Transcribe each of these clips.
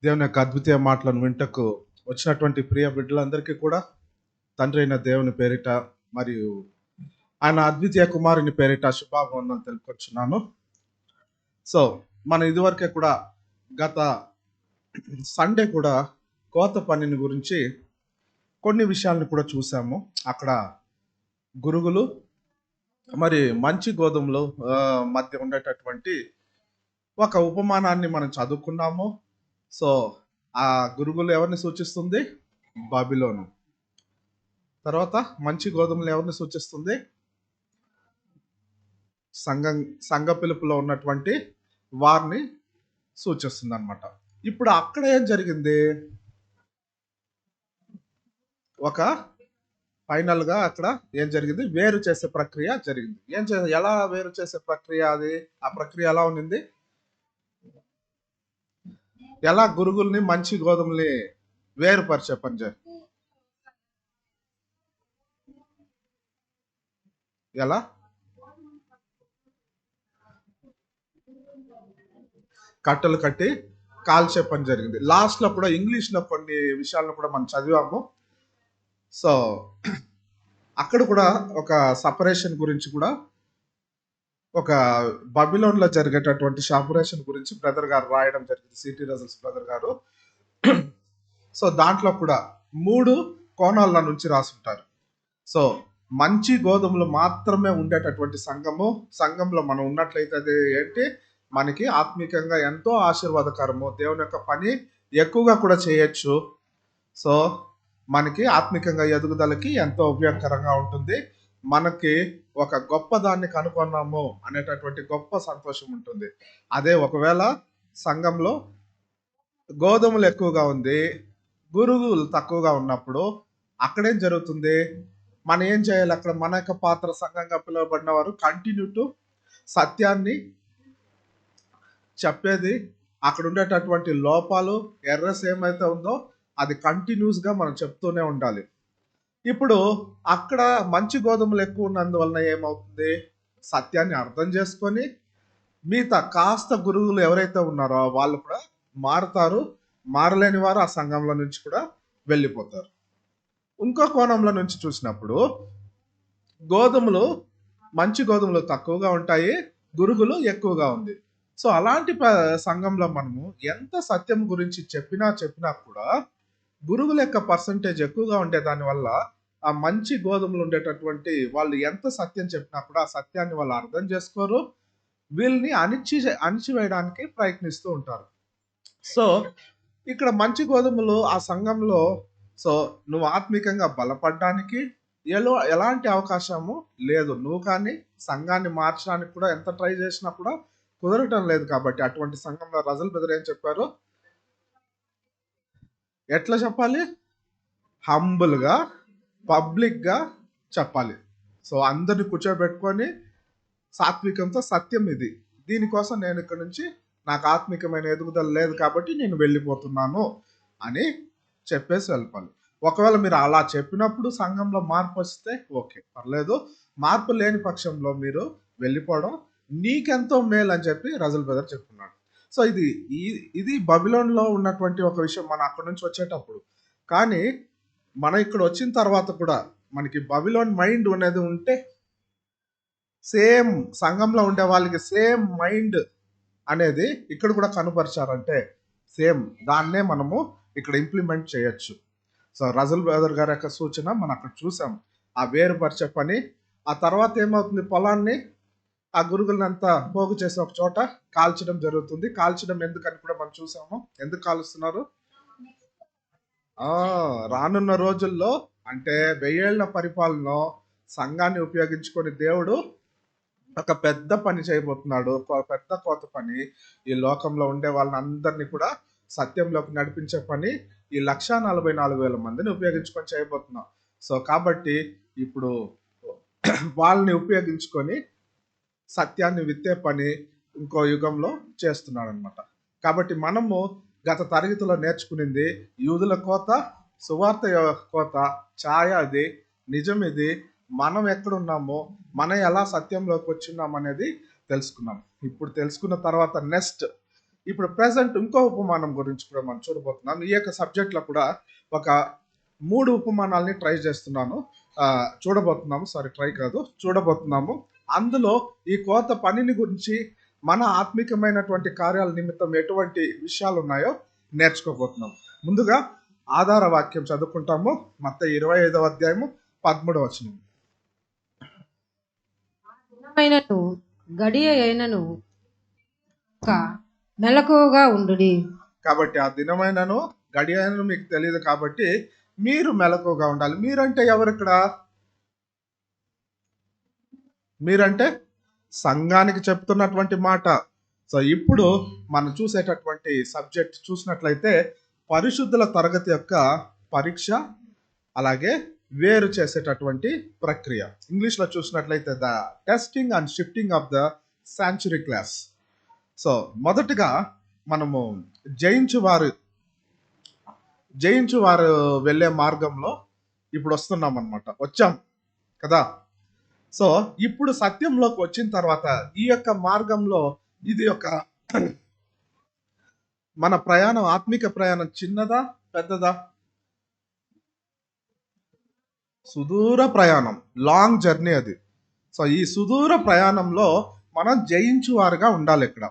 దేవుని యొక్క అద్వితీయ మాటలను వింటకు వచ్చినటువంటి ప్రియ బిడ్డలందరికీ కూడా తండ్రి అయిన దేవుని పేరిట మరియు ఆయన అద్వితీయ కుమారుని పేరిట శుభాభివందనలు తెలుపుకొచ్చున్నాను. సో మనం ఇదివరకే కూడా గత సండే కూడా కోత పనిని గురించి కొన్ని విషయాలను కూడా చూసాము. అక్కడ గురుగులు మరి మంచి గోధుమలు మధ్య ఉండేటటువంటి ఒక ఉపమానాన్ని మనం చదువుకున్నాము. సో ఆ గురుగులు ఎవరిని సూచిస్తుంది? బాబిలోను. తర్వాత మంచి గోధుమలు ఎవరిని సూచిస్తుంది? సంఘ పిలుపులో ఉన్నటువంటి వారిని సూచిస్తుంది అనమాట. ఇప్పుడు అక్కడ ఏం జరిగింది? ఒక ఫైనల్ గా అక్కడ ఏం జరిగింది? వేరు చేసే ప్రక్రియ జరిగింది. ఎలా వేరు చేసే ప్రక్రియ? అది ఆ ప్రక్రియ ఎలా ఉన్నింది? ఎలా గురుగుల్ని మంచి గోధుమల్ని వేరుపరిచే పని చేయాలి? ఎలా? కట్టలు కట్టి కాల్చే పని జరిగింది. లాస్ట్ లో కూడా ఇంగ్లీష్ లో కొన్ని విషయాలను కూడా మనం చదివాము. సో అక్కడ కూడా ఒక సపరేషన్ గురించి కూడా, ఒక బబిలోన్ లో జరిగేటటువంటి సపరేషన్ గురించి బ్రదర్ గారు రాయడం జరిగింది, సిటీ రజల్స్ బ్రదర్ గారు. సో దాంట్లో కూడా 3 కోణాల నుంచి రాసుంటారు. సో మంచి గోధుమలు మాత్రమే ఉండేటటువంటి సంఘంలో మనం ఉన్నట్లయితే అది ఏంటి? మనకి ఆత్మీకంగా ఎంతో ఆశీర్వాదకరము, దేవుని యొక్క పని ఎక్కువగా కూడా చేయొచ్చు. సో మనకి ఆత్మికంగా ఎదుగుదలకి ఎంతో ఉపయోగకరంగా ఉంటుంది. మనకి ఒక గొప్ప దాన్ని కనుగొన్నాము అనేటటువంటి గొప్ప సంతోషం ఉంటుంది. అదే ఒకవేళ సంఘంలో గోధుమలు ఎక్కువగా ఉంది, గురుగులు తక్కువగా ఉన్నప్పుడు అక్కడేం జరుగుతుంది? మనం ఏం చేయాలి? అక్కడ మన యొక్క పాత్ర, సంఘంగా పిలువబడిన వారు కంటిన్యూ టు సత్యాన్ని చెప్పేది, అక్కడ ఉండేటటువంటి లోపాలు, ఎర్రస్ ఏమైతే ఉందో అది కంటిన్యూస్ గా మనం చెప్తూనే ఉండాలి. ఇప్పుడు అక్కడ మంచి గోధుమలు ఎక్కువ ఉన్నందువలన ఏమవుతుంది? సత్యాన్ని అర్థం చేసుకొని మిగతా కాస్త గురువులు ఎవరైతే ఉన్నారో వాళ్ళు కూడా మారుతారు. మారలేని వారు ఆ సంఘంలో నుంచి కూడా వెళ్ళిపోతారు. ఇంకో కోణంలో నుంచి చూసినప్పుడు గోధుమలు, మంచి గోధుమలు తక్కువగా ఉంటాయి, గురుగులు ఎక్కువగా ఉంది. సో అలాంటి సంఘంలో మనము ఎంత సత్యం గురించి చెప్పినా కూడా గురుగుల యొక్క పర్సంటేజ్ ఎక్కువగా ఉండే దానివల్ల ఆ మంచి గోధుమలు ఉండేటటువంటి వాళ్ళు ఎంత సత్యం చెప్పినా కూడా ఆ సత్యాన్ని వాళ్ళు అర్థం చేసుకోరు, వీళ్ళని అణిచివేయడానికి ప్రయత్నిస్తూ ఉంటారు. సో ఇక్కడ మంచి గోధుమలు ఆ సంఘంలో, సో నువ్వు ఆత్మీకంగా బలపడడానికి ఎలాంటి అవకాశము లేదు. నువ్వు కానీ సంఘాన్ని మార్చడానికి కూడా ఎంత ట్రై చేసినా కూడా కుదరటం లేదు. కాబట్టి అటువంటి సంఘంలో రజల్ బ్రదర్ ఏం చెప్పారు? ఎట్లా చెప్పాలి? హంబుల్గా, పబ్లిక్గా చెప్పాలి. సో అందరిని కూర్చోబెట్టుకొని సాత్వికంతో సత్యం ఇది, దీనికోసం నేను ఇక్కడ నుంచి నాకు ఆత్మికమైన ఎదుగుదల లేదు కాబట్టి నేను వెళ్ళిపోతున్నాను అని చెప్పేసి వెళ్ళిపోవాలి. ఒకవేళ మీరు అలా చెప్పినప్పుడు సంఘంలో మార్పు వస్తే ఓకే, పర్లేదు. మార్పు లేని పక్షంలో మీరు వెళ్ళిపోవడం నీకెంతో మేలు అని చెప్పి రజల్ బ్రదర్ చెప్తున్నాడు. సో ఇది బబిలోన్లో ఉన్నటువంటి ఒక విషయం మనం అక్కడ నుంచి వచ్చేటప్పుడు. కానీ మనం ఇక్కడ వచ్చిన తర్వాత కూడా మనకి బబిలోన్ మైండ్ అనేది ఉంటే సేమ్ సంఘంలో ఉండే వాళ్ళకి సేమ్ మైండ్ అనేది ఇక్కడ కూడా కనుపరిచారంటే సేమ్ దాన్నే మనము ఇక్కడ ఇంప్లిమెంట్ చేయొచ్చు. సో రజల్ బ్రదర్ గారి యొక్క సూచన మనం అక్కడ చూసాం, ఆ వేరుపరిచే పని. ఆ తర్వాత ఏమవుతుంది? పొలాన్ని, ఆ గురుగులంతా పోగు చేసి ఒక చోట కాల్చడం జరుగుతుంది. కాల్చడం ఎందుకని కూడా మనం చూసాము. ఎందుకు కాలుస్తున్నారు? రానున్న రోజుల్లో అంటే 1000 ఏళ్ల పరిపాలన సంఘాన్ని ఉపయోగించుకొని దేవుడు ఒక పెద్ద పని చేయబోతున్నాడు. పెద్ద కోత పని. ఈ లోకంలో ఉండే వాళ్ళని అందరినీ కూడా సత్యంలోకి నడిపించే పని ఈ 1,44,000 మందిని ఉపయోగించుకొని చేయబోతున్నాం. సో కాబట్టి ఇప్పుడు వాళ్ళని ఉపయోగించుకొని సత్యాన్ని విత్తే పని ఇంకో యుగంలో చేస్తున్నాడు అనమాట. కాబట్టి మనము గత తరగతిలో నేర్చుకునింది యూదుల కోత, సువార్త కోత, ఛాయ అది, నిజం ఇది, మనం ఎక్కడున్నామో, మనం ఎలా సత్యంలోకి వచ్చిన్నాం అనేది తెలుసుకున్నాం. ఇప్పుడు తెలుసుకున్న తర్వాత నెక్స్ట్ ఇప్పుడు ప్రెసెంట్ ఇంకో ఉపమానం గురించి కూడా మనం చూడబోతున్నాం. ఈ యొక్క సబ్జెక్ట్లో కూడా ఒక 3 ఉపమానాల్ని ట్రై చేస్తున్నాను. చూడబోతున్నాము. సారీ, ట్రై కాదు, చూడబోతున్నాము. అందులో ఈ కోత పనిని గురించి మన ఆత్మికమైనటువంటి కార్యాల నిమిత్తం ఎటువంటి విషయాలు ఉన్నాయో నేర్చుకోబోతున్నాం. ముందుగా ఆధార వాక్యం చదువుకుంటాము. మత్తయి 25వ అధ్యాయము 13వ వచనం. గడియ అయినను మెలకువగా ఉండుడి. కాబట్టి ఆ దినమైనను గడియ అయినను మీకు తెలియదు, కాబట్టి మీరు మెలకువగా ఉండాలి. మీరంటే ఎవరు ఇక్కడ? మీరంటే సంఘానికి చెప్తున్నటువంటి మాట. సో ఇప్పుడు మనం చూసేటటువంటి సబ్జెక్ట్ చూసినట్లయితే పరిశుద్ధుల తరగతి యొక్క పరీక్ష, అలాగే వేరు చేసేటటువంటి ప్రక్రియ. ఇంగ్లీష్లో చూసినట్లయితే the testing and shifting of the century class. So మొదటగా మనము జయించువారు వెళ్ళే మార్గంలో ఇప్పుడు వస్తున్నాం అన్నమాట, వచ్చాం కదా. సో ఇప్పుడు సత్యంలోకి వచ్చిన తర్వాత ఈ యొక్క మార్గంలో ఇది ఒక మన ప్రయాణం, ఆత్మిక ప్రయాణం చిన్నదా పెద్దదా? సుదూర ప్రయాణం, లాంగ్ జర్నీ అది. సో ఈ సుదూర ప్రయాణంలో మనం జయించువారుగా ఉండాలి ఇక్కడ.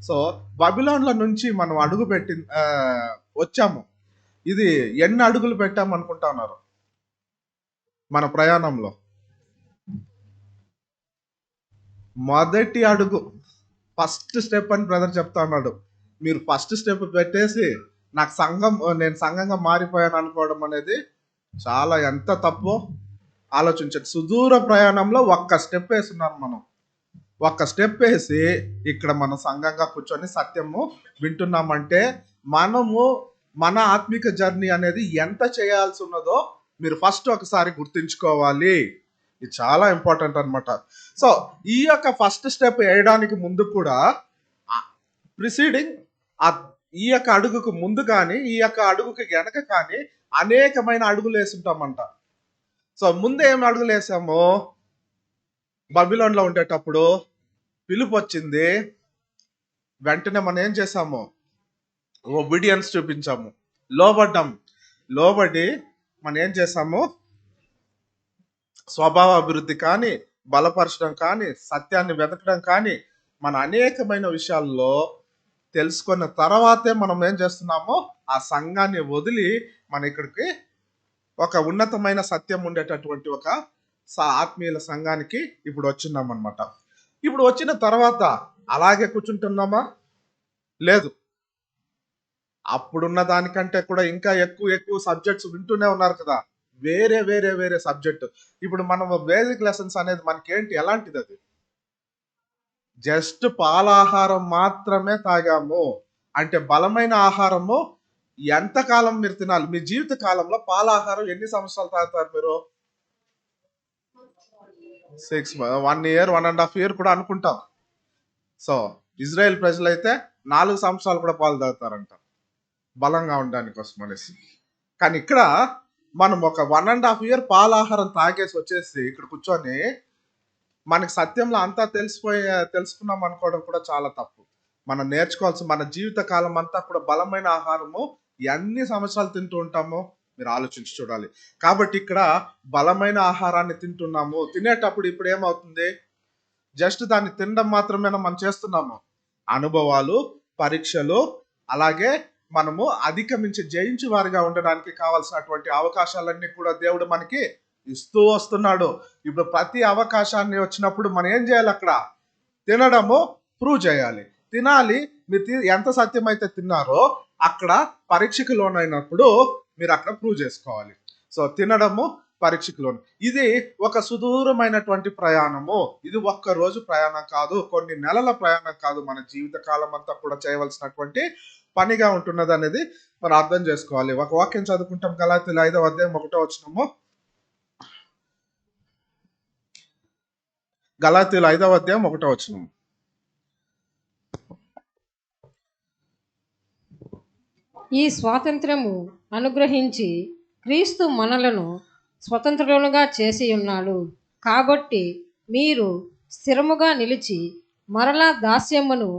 సో బబిలోన్ల నుంచి మనం అడుగు పెట్టి వచ్చాము. ఇది ఎన్ని అడుగులు పెట్టాము అనుకుంటా ఉన్నారు మన ప్రయాణంలో? మొదటి అడుగు, ఫస్ట్ స్టెప్ అని బ్రదర్ చెప్తా ఉన్నాడు. మీరు ఫస్ట్ స్టెప్ పెట్టేసి నేను సంఘంగా మారిపోయాను అనుకోవడం అనేది చాలా ఎంత తప్పో ఆలోచించండి. సుదూర ప్రయాణంలో ఒక్క స్టెప్ వేస్తున్నాం మనం. ఒక్క స్టెప్ వేసి ఇక్కడ మనం సంఘంగా కూర్చొని సత్యము వింటున్నామంటే మనము మన ఆత్మిక జర్నీ అనేది ఎంత చేయాల్సి ఉన్నదో మీరు ఫస్ట్ ఒకసారి గుర్తుంచుకోవాలి. ఇది చాలా ఇంపార్టెంట్ అనమాట. సో ఈ యొక్క ఫస్ట్ స్టెప్ వేయడానికి ముందు కూడా ప్రిసీడింగ్ ఈ యొక్క అడుగుకు ముందు కానీ ఈ యొక్క అడుగుకి వెనక కానీ అనేకమైన అడుగులు వేసుంటామంట. సో ముందు ఏం అడుగులు వేసాము? బబిలోన్లో ఉండేటప్పుడు పిలుపు వచ్చింది, వెంటనే మనం ఏం చేసాము? ఒబీడియన్స్ చూపించాము, లోబడి మనం ఏం చేసాము? స్వభావ అభివృద్ధి కానీ, బలపరచడం కానీ, సత్యాన్ని వెతకడం కానీ, మన అనేకమైన విషయాల్లో తెలుసుకున్న తర్వాతే మనం ఏం చేస్తున్నామో ఆ సంఘాన్ని వదిలి మన ఇక్కడికి ఒక ఉన్నతమైన సత్యం ఉండేటటువంటి ఒక ఆత్మీయుల సంఘానికి ఇప్పుడు వచ్చిన్నాం అనమాట. ఇప్పుడు వచ్చిన తర్వాత అలాగే కూర్చుంటున్నామా? లేదు. అప్పుడున్న దానికంటే కూడా ఇంకా ఎక్కువ సబ్జెక్ట్స్ వింటూనే ఉన్నారు కదా, వేరే సబ్జెక్ట్. ఇప్పుడు మనం బేసిక్ లెసన్స్ అనేది మనకేంటి, ఎలాంటిది? అది జస్ట్ పాలాహారం మాత్రమే తాగాము. అంటే బలమైన ఆహారము ఎంతకాలం మీరు తినాలి? మీ జీవిత కాలంలో పాలాహారం ఎన్ని సంవత్సరాలు తాగుతారు మీరు? 1 year 1.5 year కూడా అనుకుంటాం. సో ఇజ్రాయెల్ ప్రజలైతే 4 సంవత్సరాలు కూడా పాలు తాగుతారంట, బలంగా ఉండడానికి కోసం అనేసి. కానీ ఇక్కడ మనం ఒక 1.5 year పాలాహారం తాగేసి వచ్చేసి ఇక్కడ కూర్చొని మనకి సత్యంలో అంతా తెలుసుకున్నాం అనుకోవడం కూడా చాలా తప్పు. మనం నేర్చుకోవాల్సి మన జీవిత కాలం అంతా కూడా బలమైన ఆహారము ఎన్ని సంవత్సరాలు తింటూ ఉంటామో మీరు ఆలోచించి చూడాలి. కాబట్టి ఇక్కడ బలమైన ఆహారాన్ని తింటున్నాము. తినేటప్పుడు ఇప్పుడు ఏమవుతుంది? జస్ట్ దాన్ని తినడం మాత్రమే మనం చేస్తున్నాము. అనుభవాలు, పరీక్షలు, అలాగే మనము అధిగమించి జయించు వారిగా ఉండడానికి కావాల్సినటువంటి అవకాశాలన్నీ కూడా దేవుడు మనకి ఇస్తూ వస్తున్నాడు. ఇప్పుడు ప్రతి అవకాశాన్ని వచ్చినప్పుడు మనం ఏం చేయాలి? అక్కడ తినడము ప్రూవ్ చేయాలి, తినాలి. మీరు ఎంత సత్యం అయితే తిన్నారో అక్కడ పరీక్షకు లోనైనప్పుడు మీరు అక్కడ ప్రూవ్ చేసుకోవాలి. సో తినడము పరీక్షకు లోను. ఇది ఒక సుదూరమైనటువంటి ప్రయాణము. ఇది ఒక్క రోజు ప్రయాణం కాదు, కొన్ని నెలల ప్రయాణం కాదు, మన జీవిత కాలం అంతా కూడా చేయవలసినటువంటి పనిగా ఉంటున్నది అనేది మనం అర్థం చేసుకోవాలి. ఒక వాక్యం చదువుకుంటాం, గలాతీయుల 5వ అధ్యాయం 1వ వచనము. గలాతీయుల 5వ అధ్యాయం 1వ వచనం. ఈ స్వాతంత్రము అనుగ్రహించి క్రీస్తు మనలను స్వతంత్రులుగా చేసి ఉన్నాడు. కాబట్టి మీరు స్థిరముగా నిలిచి మరలా దాస్యమును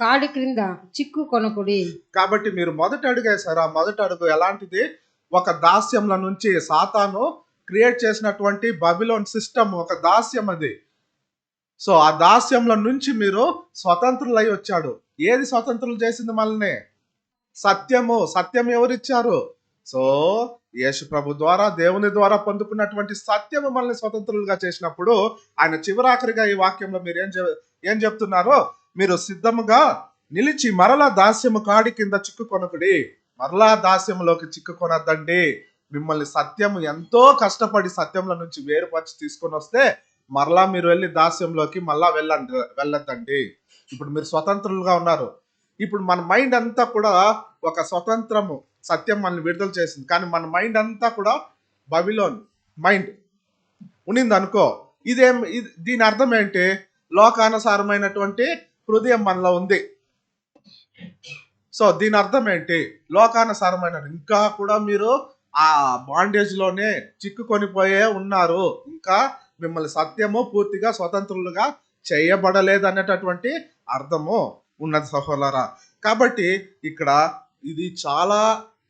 కాడి క్రింద చిక్కు కొనకుడి. కాబట్టి మీరు మొదటి అడుగు వేశారు. ఆ మొదటి అడుగు ఎలాంటిది? ఒక దాస్యంల నుంచి సాతాను క్రియేట్ చేసినటువంటి బబిలోన్ సిస్టమ్, ఒక దాస్యం అది. సో ఆ దాస్యంల నుంచి మీరు స్వతంత్రులై వచ్చాడు. ఏది స్వతంత్రులు చేసింది మనల్ని? సత్యము. సత్యం ఎవరిచ్చారు? సో యేసు ప్రభు ద్వారా, దేవుని ద్వారా పొందుకున్నటువంటి సత్యము మనల్ని స్వతంత్రులుగా చేసినప్పుడు ఆయన చివరాఖరిగా ఈ వాక్యంలో మీరు ఏం చెప్తున్నారో, మీరు సిద్ధముగా నిలిచి మరలా దాస్యము కాడి కింద చిక్కుకొనకుడి. మరలా దాస్యములోకి చిక్కుకొనద్దండి. మిమ్మల్ని సత్యము ఎంతో కష్టపడి సత్యంలో నుంచి వేరుపరిచి తీసుకొని వస్తే మరలా మీరు వెళ్ళి దాస్యంలోకి మళ్ళా వెళ్ళొద్దండి. ఇప్పుడు మీరు స్వతంత్రులుగా ఉన్నారు. ఇప్పుడు మన మైండ్ అంతా కూడా ఒక స్వతంత్రము, సత్యం మనల్ని విడుదల చేసింది. కానీ మన మైండ్ అంతా కూడా బబిలోన్ మైండ్ ఉన్నింది అనుకో. దీని అర్థం ఏంటి? లోకానుసారమైనటువంటి హృదయం మనలో ఉంది. సో దీని అర్థం ఏంటి? లోకానుసారమైన, ఇంకా కూడా మీరు ఆ బాండేజ్ లోనే చిక్కుకొని పోయే ఉన్నారు. ఇంకా మిమ్మల్ని సత్యము పూర్తిగా స్వతంత్రులుగా చేయబడలేదు అనేటటువంటి అర్థము ఉన్నది సహోదరా. కాబట్టి ఇక్కడ ఇది చాలా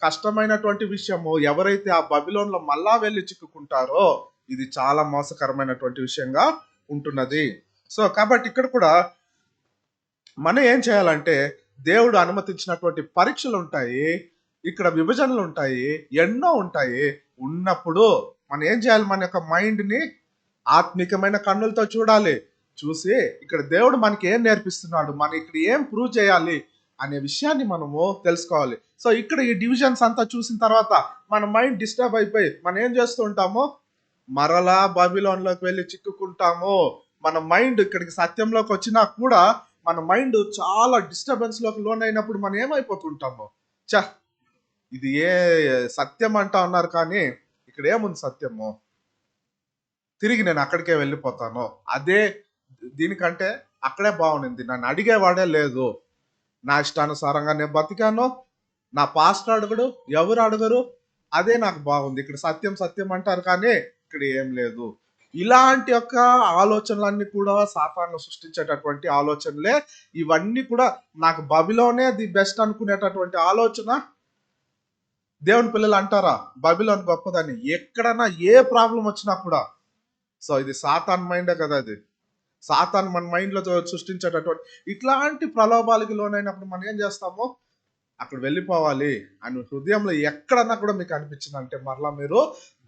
కష్టమైనటువంటి విషయము. ఎవరైతే ఆ బబిలోన్లో మళ్ళా వెళ్ళి చిక్కుకుంటారో ఇది చాలా మోసకరమైనటువంటి విషయంగా ఉంటున్నది. సో కాబట్టి ఇక్కడ కూడా మనం ఏం చేయాలంటే, దేవుడు అనుమతించినటువంటి పరీక్షలు ఉంటాయి, ఇక్కడ విభజనలు ఉంటాయి, ఎన్నో ఉంటాయి. ఉన్నప్పుడు మనం ఏం చేయాలి? మన యొక్క మైండ్ని ఆత్మికమైన కన్నులతో చూడాలి. చూసి ఇక్కడ దేవుడు మనకి ఏం నేర్పిస్తున్నాడు, మనం ఇక్కడ ఏం ప్రూవ్ చేయాలి అనే విషయాన్ని మనము తెలుసుకోవాలి. సో ఇక్కడ ఈ డివిజన్స్ అంతా చూసిన తర్వాత మన మైండ్ డిస్టర్బ్ అయిపోయి మనం ఏం చేస్తూ ఉంటాము? మరలా బబిలోన్లోకి వెళ్ళి చిక్కుకుంటాము. మన మైండ్ ఇక్కడికి సత్యంలోకి వచ్చినా కూడా మన మైండ్ చాలా డిస్టర్బెన్స్ లోకి లోన్ అయినప్పుడు మనం ఏమైపోతుంటాము? ఇది ఏ సత్యం అంటా ఉన్నారు, కానీ ఇక్కడ ఏముంది సత్యము? తిరిగి నేను అక్కడికే వెళ్ళిపోతాను. అదే దీనికంటే అక్కడే బాగుంది. నన్ను అడిగేవాడే లేదు. నా ఇష్టానుసారంగా నేను బతికాను. నా పాస్ట్ అడుగుడు, ఎవరు అడగరు. అదే నాకు బాగుంది. ఇక్కడ సత్యం సత్యం అంటారు, కానీ ఇక్కడ ఏం లేదు. ఇలాంటి యొక్క ఆలోచనలన్నీ కూడా సాతాను సృష్టించేటటువంటి ఆలోచనలే. ఇవన్నీ కూడా నాకు బబిలోనే ది బెస్ట్ అనుకునేటటువంటి ఆలోచన. దేవుని పిల్లలు అంటారా బబిలోన్ గొప్పదని? ఎక్కడన్నా ఏ ప్రాబ్లం వచ్చినా కూడా, సో ఇది సాతాన్ మైండే కదా. అది సాతాన్ మన మైండ్ లో సృష్టించేటటువంటి ఇట్లాంటి ప్రలోభాలకి లోనైనప్పుడు మనం ఏం చేస్తాము? అక్కడ వెళ్ళిపోవాలి అని హృదయంలో ఎక్కడన్నా కూడా మీకు అనిపించింది అంటే మరలా మీరు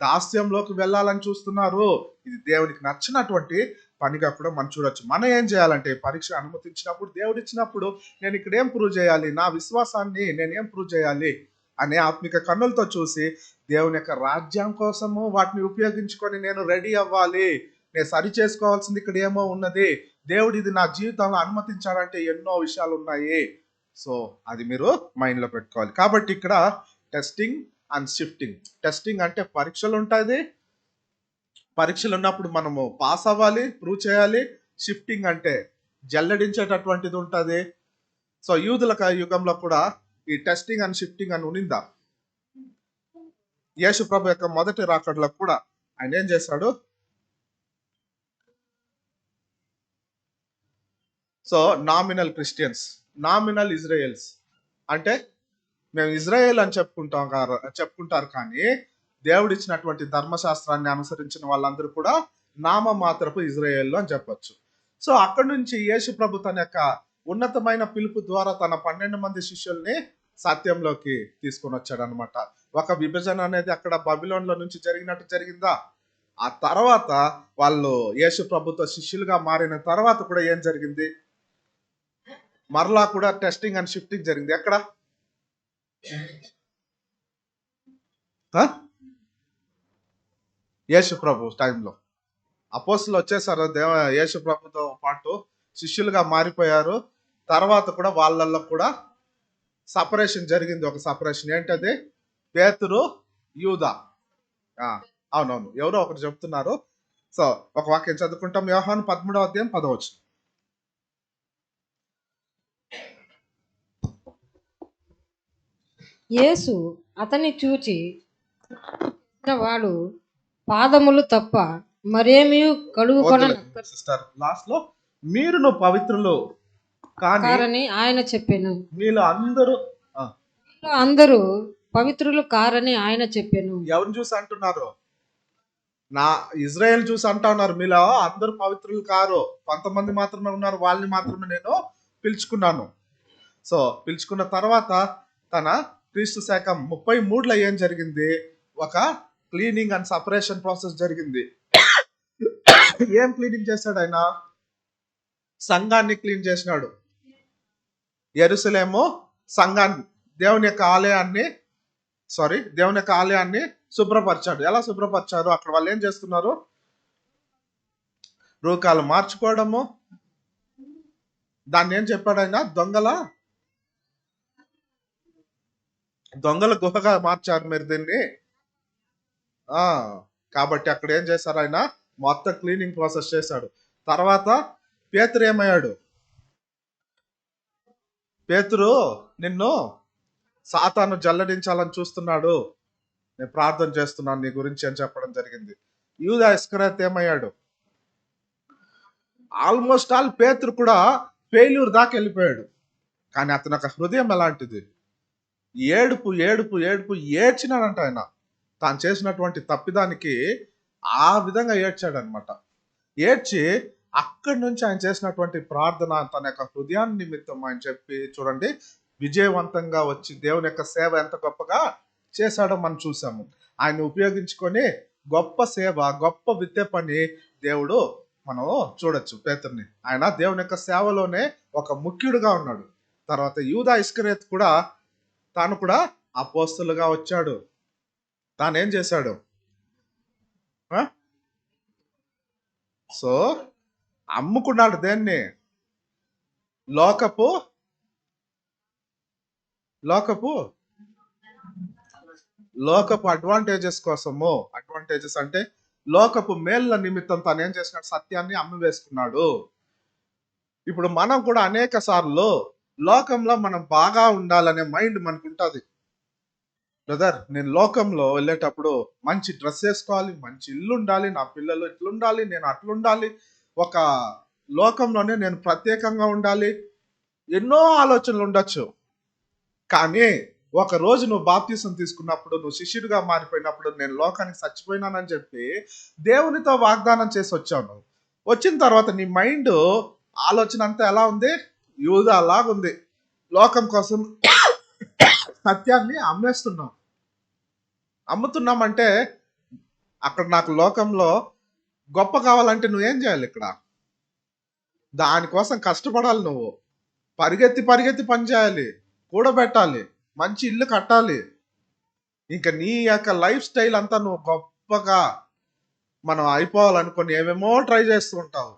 దాస్యంలోకి వెళ్ళాలని చూస్తున్నారు. ఇది దేవునికి నచ్చినటువంటి పనిగా కూడా మనం చూడొచ్చు. మనం ఏం చేయాలంటే, పరీక్ష అనుమతించినప్పుడు, దేవుడు ఇచ్చినప్పుడు నేను ఇక్కడ ఏం ప్రూవ్ చేయాలి, నా విశ్వాసాన్ని నేను ఏం ప్రూవ్ చేయాలి అనే ఆత్మిక కన్నులతో చూసి దేవుని యొక్క రాజ్యం కోసము వాటిని ఉపయోగించుకొని నేను రెడీ అవ్వాలి. నేను సరి చేసుకోవాల్సింది ఇక్కడ ఏమో ఉన్నది. దేవుడు ఇది నా జీవితంలో అనుమతించాడంటే ఎన్నో విషయాలు ఉన్నాయి. సో అది మీరు మైండ్లో పెట్టుకోవాలి. కాబట్టి ఇక్కడ టెస్టింగ్ అండ్ షిఫ్టింగ్. టెస్టింగ్ అంటే పరీక్షలు ఉంటుంది. పరీక్షలు ఉన్నప్పుడు మనము పాస్ అవ్వాలి, ప్రూవ్ చేయాలి. షిఫ్టింగ్ అంటే జల్లడించేటటువంటిది ఉంటుంది. సో యూదుల యుగంలో కూడా ఈ టెస్టింగ్ అండ్ షిఫ్టింగ్ అని ఉన్నిందా? యేసు ప్రభు యొక్క మొదటి రాకడలో కూడా ఆయన ఏం చేశాడు? So nominal Christians, nominal Israel's అంటే మేము ఇజ్రాయెల్ అని చెప్పుకుంటారు, కానీ దేవుడు ఇచ్చినటువంటి ధర్మశాస్త్రాన్ని అనుసరించిన వాళ్ళందరూ కూడా నామమాత్రపు ఇజ్రాయేల్లో అని చెప్పొచ్చు. సో అక్కడి నుంచి యేసు ప్రభు తన యొక్క ఉన్నతమైన పిలుపు ద్వారా తన 12 మంది శిష్యుల్ని సత్యంలోకి తీసుకొని వచ్చాడు అనమాట. ఒక విభజన అనేది అక్కడ బబిలోన్లో నుంచి జరిగిందా? ఆ తర్వాత వాళ్ళు యేసు ప్రభుతో శిష్యులుగా మారిన తర్వాత కూడా ఏం జరిగింది? మరలా కూడా టెస్టింగ్ అండ్ షిఫ్టింగ్ జరిగింది. ఎక్కడ? యేసు ప్రభు టైంలో అపోస్తులు వచ్చేసారు. యేసు ప్రభుతో పాటు శిష్యులుగా మారిపోయారు. తర్వాత కూడా వాళ్ళల్లో కూడా సపరేషన్ జరిగింది. ఒక సపరేషన్ ఏంటది? పేతురు, యూదా. అవునవును, ఎవరో ఒకరు చెప్తున్నారు. సో ఒక వాక్యం చదువుకుంటాం. యోహాను 13వ అధ్యాయం 10వ వచనం. యేసు అతన్ని చూచి వాడు పాదములు తప్ప మరేమీ కడుగుకొన సిస్టర్ లాస్ట్ లో మీరును పవిత్రులు కానీ కారని ఆయన చెప్పెను. మీలో అందరూ ఆ, మీలో అందరూ పవిత్రులు కారని ఆయన చెప్పెను. ఎవరిని చూసి అంటున్నారు? నా ఇజ్రాయెల్ చూసి అంటా ఉన్నారు, మీలో అందరూ పవిత్రులు కారు, కొంతమంది మాత్రమే ఉన్నారు, వాళ్ళని మాత్రమే నేను పిలుచుకున్నాను. సో పిలుచుకున్న తర్వాత తన క్రీస్తు శాఖం 33లో ఏం జరిగింది? ఒక క్లీనింగ్ అండ్ సపరేషన్ ప్రాసెస్ జరిగింది. ఏం క్లీనింగ్ చేశాడు ఆయన? సంఘాన్ని క్లీన్ చేసినాడు. యెరూషలేము సంఘాన్ని, దేవుని యొక్క ఆలయాన్ని శుభ్రపరిచాడు. ఎలా శుభ్రపరిచారు? అక్కడ వాళ్ళు ఏం చేస్తున్నారు? రూకాలు మార్చుకోవడము. దాన్ని ఏం చెప్పాడు ఆయన? దొంగల గుహగా మార్చారు మీరు దీన్ని. ఆ కాబట్టి అక్కడ ఏం చేశారు? ఆయన మొత్తం క్లీనింగ్ ప్రాసెస్ చేశాడు. తర్వాత పేతురు ఏమయ్యాడు? పేతురు, నిన్ను సాతాను జల్లడించాలని చూస్తున్నాడు, నేను ప్రార్థన చేస్తున్నాను నీ గురించి అని చెప్పడం జరిగింది. యూదా ఇస్కరియోతు ఏమయ్యాడు? ఆల్మోస్ట్ ఆల్ పేతురు కూడా ఫెయిల్యూర్ దాకా వెళ్ళిపోయాడు. కానీ అతని యొక్క హృదయం ఎలాంటిది? ఏడుపు ఏడుపు ఏడుపు ఏడ్చినాడంట ఆయన. తాను చేసినటువంటి తప్పిదానికి ఆ విధంగా ఏడ్చాడు అనమాట. ఏడ్చి అక్కడి నుంచి ఆయన చేసినటువంటి ప్రార్థన, తన యొక్క హృదయాన్ని నిమిత్తం ఆయన చెప్పి చూడండి, విజయవంతంగా వచ్చి దేవుని యొక్క సేవ ఎంత గొప్పగా చేశాడో మనం చూసాము. ఆయన ఉపయోగించుకొని గొప్ప సేవ, గొప్ప విద్య పని దేవుడు మనం చూడొచ్చు పేతుర్ని. ఆయన దేవుని యొక్క సేవలోనే ఒక ముఖ్యుడుగా ఉన్నాడు. తర్వాత యూదా ఇస్కరియోతు కూడా, తాను కూడా అపోస్తలుగా వచ్చాడు. తాను ఏం చేశాడు? సో అమ్ముకున్నాడు దేన్ని? లోకపు అడ్వాంటేజెస్ కోసము. అడ్వాంటేజెస్ అంటే లోకపు మేళ్ల నిమిత్తం తాను ఏం చేసినాడు? సత్యాన్ని అమ్మి వేసుకున్నాడు. ఇప్పుడు మనం కూడా అనేక సార్లు లోకంలో మనం బాగా ఉండాలనే మైండ్ మనకు ఉంటుంది. బ్రదర్, నేను లోకంలో వెళ్ళేటప్పుడు మంచి డ్రెస్ వేసుకోవాలి, మంచి ఇల్లు ఉండాలి, నా పిల్లలు ఇట్లుండాలి, నేను అట్లుండాలి, ఒక లోకంలోనే నేను ప్రత్యేకంగా ఉండాలి, ఎన్నో ఆలోచనలు ఉండొచ్చు. కానీ ఒక రోజు నువ్వు బాప్తీసం తీసుకున్నప్పుడు, నువ్వు శిష్యుడిగా మారిపోయినప్పుడు, నేను లోకానికి చచ్చిపోయినానని చెప్పి దేవునితో వాగ్దానం చేసి వచ్చావు. వచ్చిన తర్వాత నీ మైండ్ ఆలోచన అంతా ఎలా ఉంది? యూదా లాగుంది. లోకం కోసం సత్యాన్ని అమ్ముతున్నామంటే అక్కడ నాకు లోకంలో గొప్ప కావాలంటే నువ్వేం చేయాలి? ఇక్కడ దానికోసం కష్టపడాలి. నువ్వు పరిగెత్తి పని చేయాలి, కూడబెట్టాలి, మంచి ఇల్లు కట్టాలి. ఇంకా నీ యొక్క లైఫ్ స్టైల్ అంతా నువ్వు గొప్పగా మనం అయిపోవాలనుకొని ఏమేమో ట్రై చేస్తూ ఉంటావు.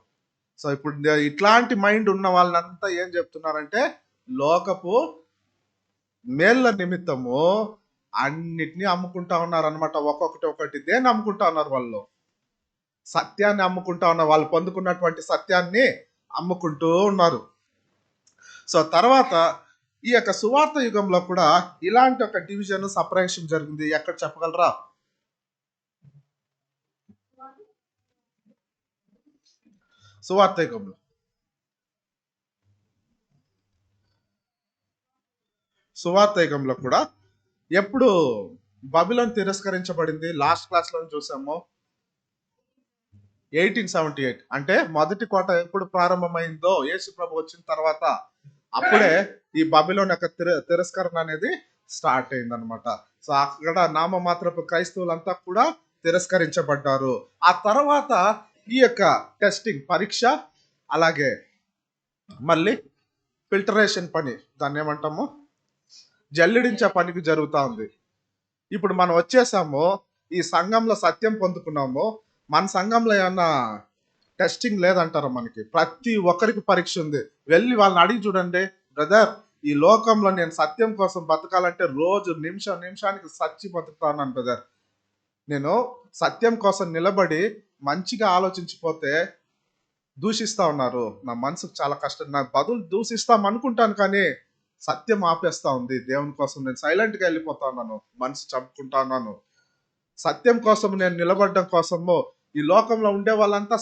సో ఇప్పుడు ఇట్లాంటి మైండ్ ఉన్న వాళ్ళంతా ఏం చెప్తున్నారంటే, లోకపు మేళ్ళ నిమిత్తము అన్నిటినీ అమ్ముకుంటా ఉన్నారు అనమాట. ఒక్కొక్కటి దేన్ని అమ్ముకుంటా ఉన్నారు? వాళ్ళు సత్యాన్ని అమ్ముకుంటా ఉన్నారు. వాళ్ళు పొందుకున్నటువంటి సత్యాన్ని అమ్ముకుంటూ ఉన్నారు. సో తర్వాత ఈ యొక్క సువార్త యుగంలో కూడా ఇలాంటి ఒక డివిజన్, సపరేషన్ జరిగింది. ఎక్కడ చెప్పగలరా? సువార్త యుగంలో కూడా ఎప్పుడు బబిలోన్ తిరస్కరించబడింది? లాస్ట్ క్లాస్ లో చూసాము, 1878. అంటే మొదటి కోట ఎప్పుడు ప్రారంభమైందో, యేసు ప్రభు వచ్చిన తర్వాత అప్పుడే ఈ బబిలోన్ యొక్క తిరస్కరణ అనేది స్టార్ట్ అయింది అనమాట. సో అక్కడ నామమాత్రపు క్రైస్తవులంతా కూడా తిరస్కరించబడ్డారు. ఆ తర్వాత ఈ యొక్క టెస్టింగ్, పరీక్ష, అలాగే మళ్ళీ ఫిల్టరేషన్ పని, దాన్ని ఏమంటాము, జల్లిడించే పనికి జరుగుతూ ఉంది. ఇప్పుడు మనం వచ్చేసాము, ఈ సంఘంలో సత్యం పొందుకున్నాము. మన సంఘంలో ఏమన్నా టెస్టింగ్ లేదంటారా? మనకి ప్రతి ఒక్కరికి పరీక్ష ఉంది. వెళ్ళి వాళ్ళని అడిగి చూడండి, బ్రదర్, ఈ లోకంలో నేను సత్యం కోసం బతకాలంటే రోజు నిమిషానికి సచ్చి బతుకుతాను బ్రదర్. నేను సత్యం కోసం నిలబడి మంచిగా ఆలోచించిపోతే దూషిస్తా ఉన్నారు, నా మనసుకు చాలా కష్టం, నా బదులు దూషిస్తాం అనుకుంటాను, కానీ సత్యం ఆపేస్తా ఉంది. దేవుని కోసం నేను సైలెంట్గా వెళ్ళిపోతా ఉన్నాను, మనసు చంపుకుంటా ఉన్నాను. సత్యం కోసం నేను నిలబడడం కోసము ఈ లోకంలో ఉండే వాళ్ళంతా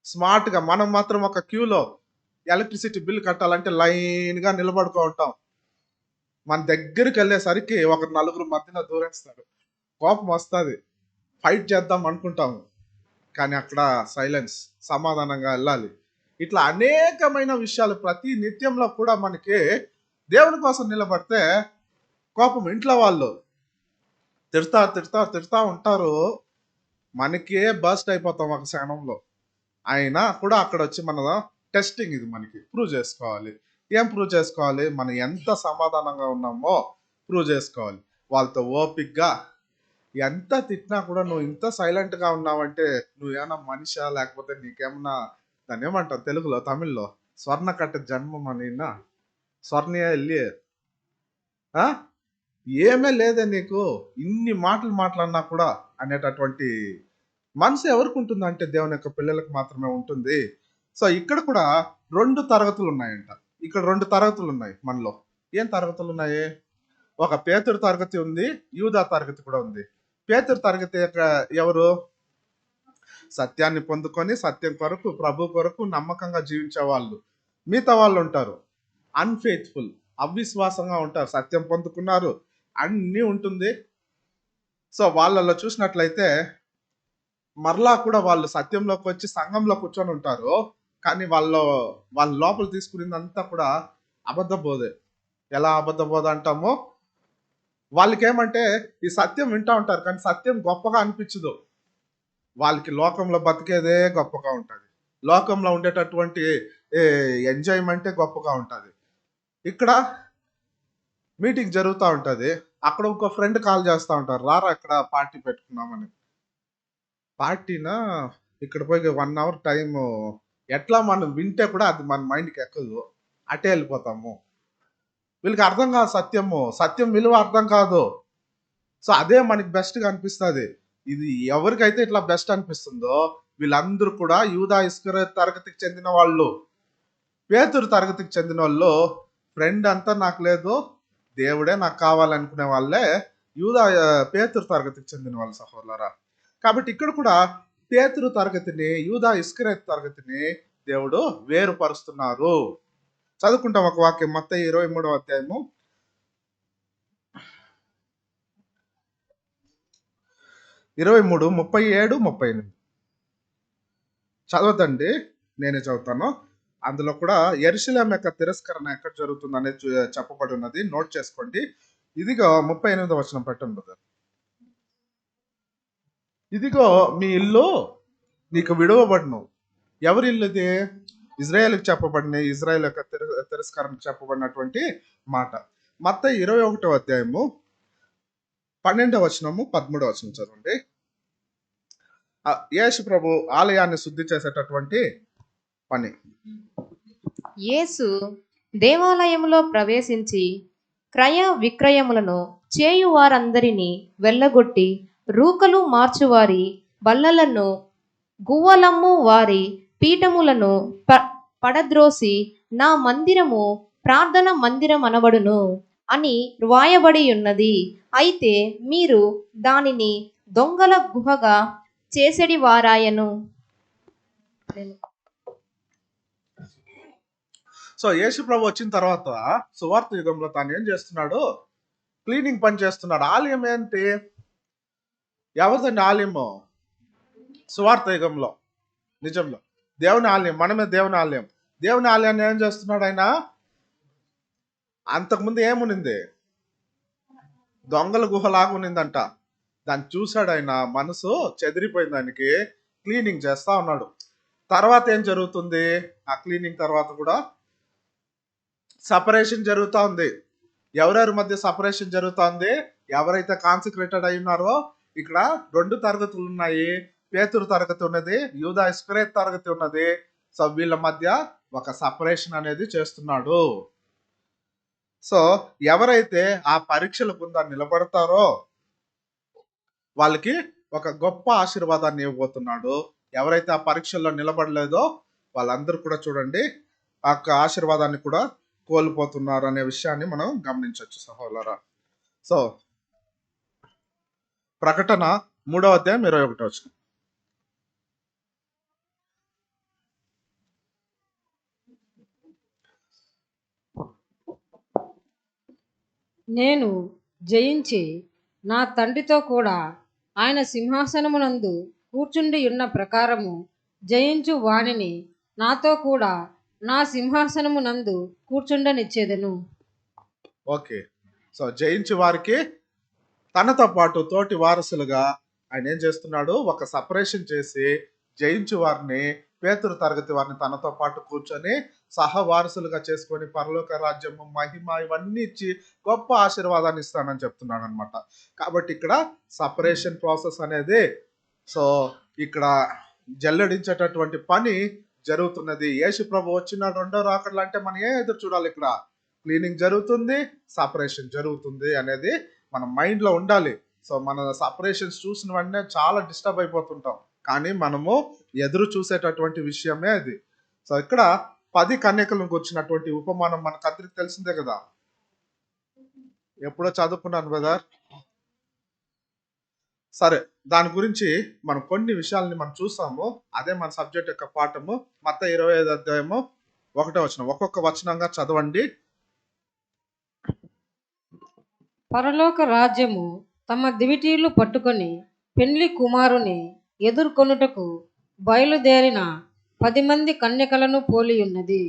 స్మార్ట్గా, మనం మాత్రం ఒక క్యూలో ఎలక్ట్రిసిటీ బిల్ కట్టాలంటే లైన్గా నిలబడుతూ ఉంటాం. మన దగ్గరికి వెళ్ళేసరికి ఒక నలుగురు మధ్యన దూరేస్తారు. కోపం వస్తుంది, ఫైట్ చేద్దాం అనుకుంటాము, కానీ అక్కడ సైలెన్స్, సమాధానంగా వెళ్ళాలి. ఇట్లా అనేకమైన విషయాలు ప్రతి నిత్యంలో కూడా మనకి దేవుని కోసం నిలబడితే కోపం. ఇంట్లో వాళ్ళు తిడతా ఉంటారు, మనకే బస్ట్ అయిపోతాం ఒక క్షణంలో. అయినా కూడా అక్కడ వచ్చి మన టెస్టింగ్ ఇది మనకి ప్రూవ్ చేసుకోవాలి. ఏం ప్రూవ్ చేసుకోవాలి? మనం ఎంత సమాధానంగా ఉన్నామో ప్రూవ్ చేసుకోవాలి. వాళ్ళతో ఓపిక్గా ఎంత తిట్టినా కూడా నువ్వు ఇంత సైలెంట్గా ఉన్నావంటే నువ్వేమన్నా మనిషా, లేకపోతే నీకేమన్నా దాన్ని ఏమంటావు తెలుగులో, తమిళ్లో స్వర్ణకట్ట జన్మం అనినా స్వర్ణీయ వెళ్ళి ఏమే లేదే నీకు, ఇన్ని మాటలు మాట్లాడినా కూడా అనేటటువంటి మనసు ఎవరికి ఉంటుంది అంటే దేవుని యొక్క పిల్లలకు మాత్రమే ఉంటుంది. సో ఇక్కడ కూడా 2 తరగతులు ఉన్నాయంట. ఇక్కడ 2 తరగతులు ఉన్నాయి మనలో. ఏం తరగతులు ఉన్నాయి? ఒక పేతురు తరగతి ఉంది, యూదా తరగతి కూడా ఉంది. పేతురు తరగతి ఎవరు? సత్యాన్ని పొందుకొని సత్యం కొరకు, ప్రభు కొరకు నమ్మకంగా జీవించే వాళ్ళు. మిగతా వాళ్ళు ఉంటారు అన్ఫెయిత్ఫుల్, అవిశ్వాసంగా ఉంటారు. సత్యం పొందుకున్నారు, అన్నీ ఉంటుంది. సో వాళ్ళలో చూసినట్లయితే మరలా కూడా వాళ్ళు సత్యంలోకి వచ్చి సంఘంలో కూర్చొని ఉంటారు, కానీ వాళ్ళ లోపల తీసుకునేదంతా కూడా అబద్ధ బోధే. ఎలా అబద్ధ బోధ అంటామో, వాళ్ళకి ఏమంటే ఈ సత్యం వింటా ఉంటారు, కానీ సత్యం గొప్పగా అనిపించదు. వాళ్ళకి లోకంలో బతికేదే గొప్పగా ఉంటుంది, లోకంలో ఉండేటటువంటి ఎంజాయ్మెంటే గొప్పగా ఉంటుంది. ఇక్కడ మీటింగ్ జరుగుతూ ఉంటుంది, అక్కడ ఇంకో ఫ్రెండ్ కాల్ చేస్తూ ఉంటారు, రారా ఇక్కడ పార్టీ పెట్టుకున్నామని. పార్టీనా? ఇక్కడ పోయి 1 అవర్ టైము ఎట్లా మనం వింటే కూడా అది మన మైండ్కి ఎక్కదు, అటే వెళ్ళిపోతాము. వీళ్ళకి అర్థం కాదు సత్యం విలువ అర్థం కాదు. సో అదే మనకి బెస్ట్గా అనిపిస్తుంది. ఇది ఎవరికైతే ఇట్లా బెస్ట్ అనిపిస్తుందో వీళ్ళందరూ కూడా యూదా ఇస్కరియోతు తరగతికి చెందిన వాళ్ళు. పేతురు తరగతికి చెందిన వాళ్ళు ఫ్రెండ్ అంతా నాకు లేదు, దేవుడే నాకు కావాలనుకునే వాళ్ళే పేతురు తరగతికి చెందిన వాళ్ళు సహోదరులారా. కాబట్టి ఇక్కడ కూడా పేతురు తరగతిని, యూదా ఇస్కరియోతు తరగతిని దేవుడు వేరుపరుస్తున్నారు. చదువుకుంటాం ఒక వాక్యం, మత్తయి 23వ అధ్యాయము 23, 37, 38. చదవద్దండి, నేనే చదువుతాను. అందులో కూడా యెరూషలేము యొక్క తిరస్కరణ ఎక్కడ జరుగుతుంది అనేది చెప్పబడి ఉన్నది, నోట్ చేసుకోండి. ఇదిగో 38వ వచనం పెట్టండి బ్రదర్. ఇదిగో మీ ఇల్లు నీకు విడవబడును. ఎవరి ఇల్లు ఇది? ఇజ్రాయేల్కి చెప్పబడిన, ఇజ్రాయేల్ యొక్క తిరస్కరణకు చెప్పబడినటువంటి మాట. మత్తయి 21వ అధ్యాయము 12వ వచనము 13వ వచనం చదవండి. యేసు ప్రభు ఆలయాన్ని శుద్ధి చేసేటటువంటి పని. యేసు దేవాలయంలో ప్రవేశించి క్రయ విక్రయములను చేయు వారందరినీ వెళ్ళగొట్టి రూకలు మార్చువారి బల్లలను, గువ్వలమ్ము వారి పీఠములను పడద్రోసి నా మందిరము ప్రార్థన మందిరం అనబడును అని వ్రాయబడి ఉన్నది. అయితే మీరు దానిని దొంగల గుహగా చేసెడి వారాయను. సో యేసు ప్రభు వచ్చిన తర్వాత సువార్త యుగంలో తాను ఏం చేస్తున్నాడు? క్లీనింగ్ పని చేస్తున్నాడు. ఆలయం ఏంటి? ఎవరిదండి ఆలయము? సువార్త యుగంలో నిజంలో దేవుని ఆలయం, మనమే దేవుని ఆలయం. దేవుని ఆలయాన్ని ఏం చేస్తున్నాడు ఆయన? అంతకుముందు ఏమునింది? దొంగల గుహలాగా ఉన్నిందంట. దాన్ని చూశాడు ఆయన, మనసు చెదిరిపోయింది, దానికి క్లీనింగ్ చేస్తా ఉన్నాడు. తర్వాత ఏం జరుగుతుంది? ఆ క్లీనింగ్ తర్వాత కూడా సపరేషన్ జరుగుతూ ఉంది. ఎవరెవరి మధ్య సపరేషన్ జరుగుతుంది? ఎవరైతే కాన్సక్రేటెడ్ అయి ఉన్నారో, ఇక్కడ 2 తరగతులు ఉన్నాయి. పేతురు తరగతి ఉన్నది, యూదా ఇస్కరియోతు తరగతి ఉన్నది. సో వీళ్ళ మధ్య ఒక సపరేషన్ అనేది చేస్తున్నాడు. సో ఎవరైతే ఆ పరీక్షల గుండా నిలబడతారో వాళ్ళకి ఒక గొప్ప ఆశీర్వాదాన్ని ఇవ్వబోతున్నాడు. ఎవరైతే ఆ పరీక్షల్లో నిలబడలేదో వాళ్ళందరూ కూడా చూడండి ఆ ఆశీర్వాదాన్ని కూడా కోల్పోతున్నారు అనే విషయాన్ని మనం గమనించవచ్చు సహోదరులారా. సో ప్రకటన 3వ అధ్యాయం 21వ వచనం. నేను జయించి నా తండ్రితో కూడా ఆయన సింహాసనమునందు కూర్చుండి ఉన్న ప్రకారము జయించు వానిని నాతో కూడా నా సింహాసనమునందు కూర్చుండనిచ్చేదను. ఓకే. సో జయించి వారికి తనతో పాటు తోటి వారసులుగా ఆయన ఏం చేస్తున్నాడు, ఒక సపరేషన్ చేసి జయించు వారిని, పేతురు తరగతి వారిని తనతో పాటు కూర్చొని సహవారసులుగా చేసుకొని పరలోక రాజ్యము, మహిమ ఇవన్నీ ఇచ్చి గొప్ప ఆశీర్వాదాన్ని ఇస్తానని చెప్తున్నాడు అనమాట. కాబట్టి ఇక్కడ సపరేషన్ ప్రాసెస్ అనేది, సో ఇక్కడ జల్లడించేటటువంటి పని జరుగుతున్నది. యేసు ప్రభు వచ్చిన రెండో రాకడలు అంటే మనం ఏ ఎదురు చూడాలి, ఇక్కడ క్లీనింగ్ జరుగుతుంది, సపరేషన్ జరుగుతుంది అనేది మన మైండ్లో ఉండాలి. సో మన సపరేషన్స్ చూసిన వెంటనే చాలా డిస్టర్బ్ అయిపోతుంటాం, కానీ మనము ఎదురు చూసేటటువంటి విషయమే అది. సో ఇక్కడ 10 కన్యకలను గురించినటువంటి ఉపమానం మనకు అందరికి తెలిసిందే కదా, ఎప్పుడో చదువుకున్నాను బ్రదర్. సరే, దాని గురించి మనం కొన్ని విషయాలని మనం చూసాము. అదే మన సబ్జెక్ట్ యొక్క పాఠము. మత్తయి 25 అధ్యాయము 1వ వచనం, ఒక్కొక్క వచనంగా చదవండి. పరలోక రాజ్యము తమ దివిటీలు పట్టుకొని పెండ్లి కుమారుని ఎదుర్కొనుటకు బయలుదేరిన 10 మంది కన్యకలను పోలి ఉన్నది.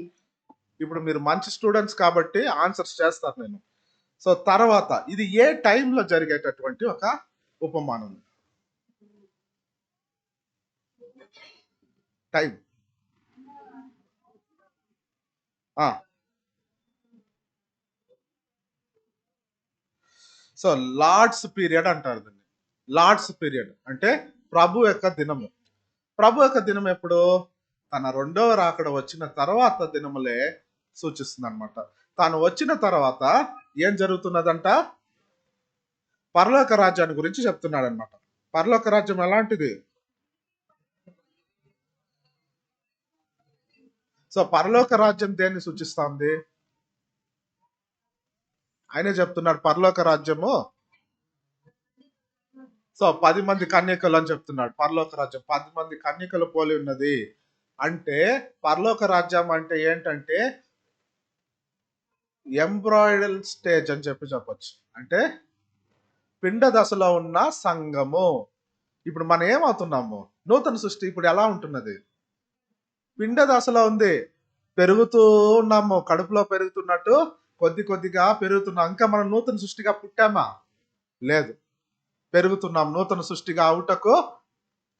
ఇప్పుడు మీరు మంచి స్టూడెంట్స్ కాబట్టి ఆన్సర్స్ చేస్తారు నేను. సో తర్వాత ఇది ఏ టైంలో జరిగేటటువంటి ఒక ఉపమానం? టైం సో లార్డ్స్ పీరియడ్ అంటారు దీన్ని. లార్డ్స్ పీరియడ్ అంటే ప్రభు యొక్క దినము. ప్రభు యొక్క దినం ఎప్పుడు? తన రెండవ రాకడ వచ్చిన తర్వాత దినములే సూచిస్తుంది అనమాట. తాను వచ్చిన తర్వాత ఏం జరుగుతున్నదంట? పరలోక రాజ్యాన్ని గురించి చెప్తున్నాడు అనమాట. పరలోక రాజ్యం ఎలాంటిది? సో పరలోక రాజ్యం దేన్ని సూచిస్తుంది? ఆయనే చెప్తున్నాడు పరలోక రాజ్యము. సో 10 మంది కన్యకలు అని చెప్తున్నాడు. పరలోక రాజ్యం 10 మంది కన్యకలు పోలి ఉన్నది అంటే, పరలోక రాజ్యం అంటే ఏంటంటే ఎంబ్రాయిడల్ స్టేజ్ అని చెప్పొచ్చు. అంటే పిండ దశలో ఉన్న సంఘము. ఇప్పుడు మనం ఏమవుతున్నాము? నూతన సృష్టి ఇప్పుడు ఎలా ఉంటున్నది? పిండ దశలో ఉంది. పెరుగుతూ ఉన్నాము, కడుపులో పెరుగుతున్నట్టు కొద్ది కొద్దిగా పెరుగుతున్నాం. ఇంకా మనం నూతన సృష్టిగా పుట్టామా? లేదు, పెరుగుతున్నాం. నూతన సృష్టిగా అవుటకు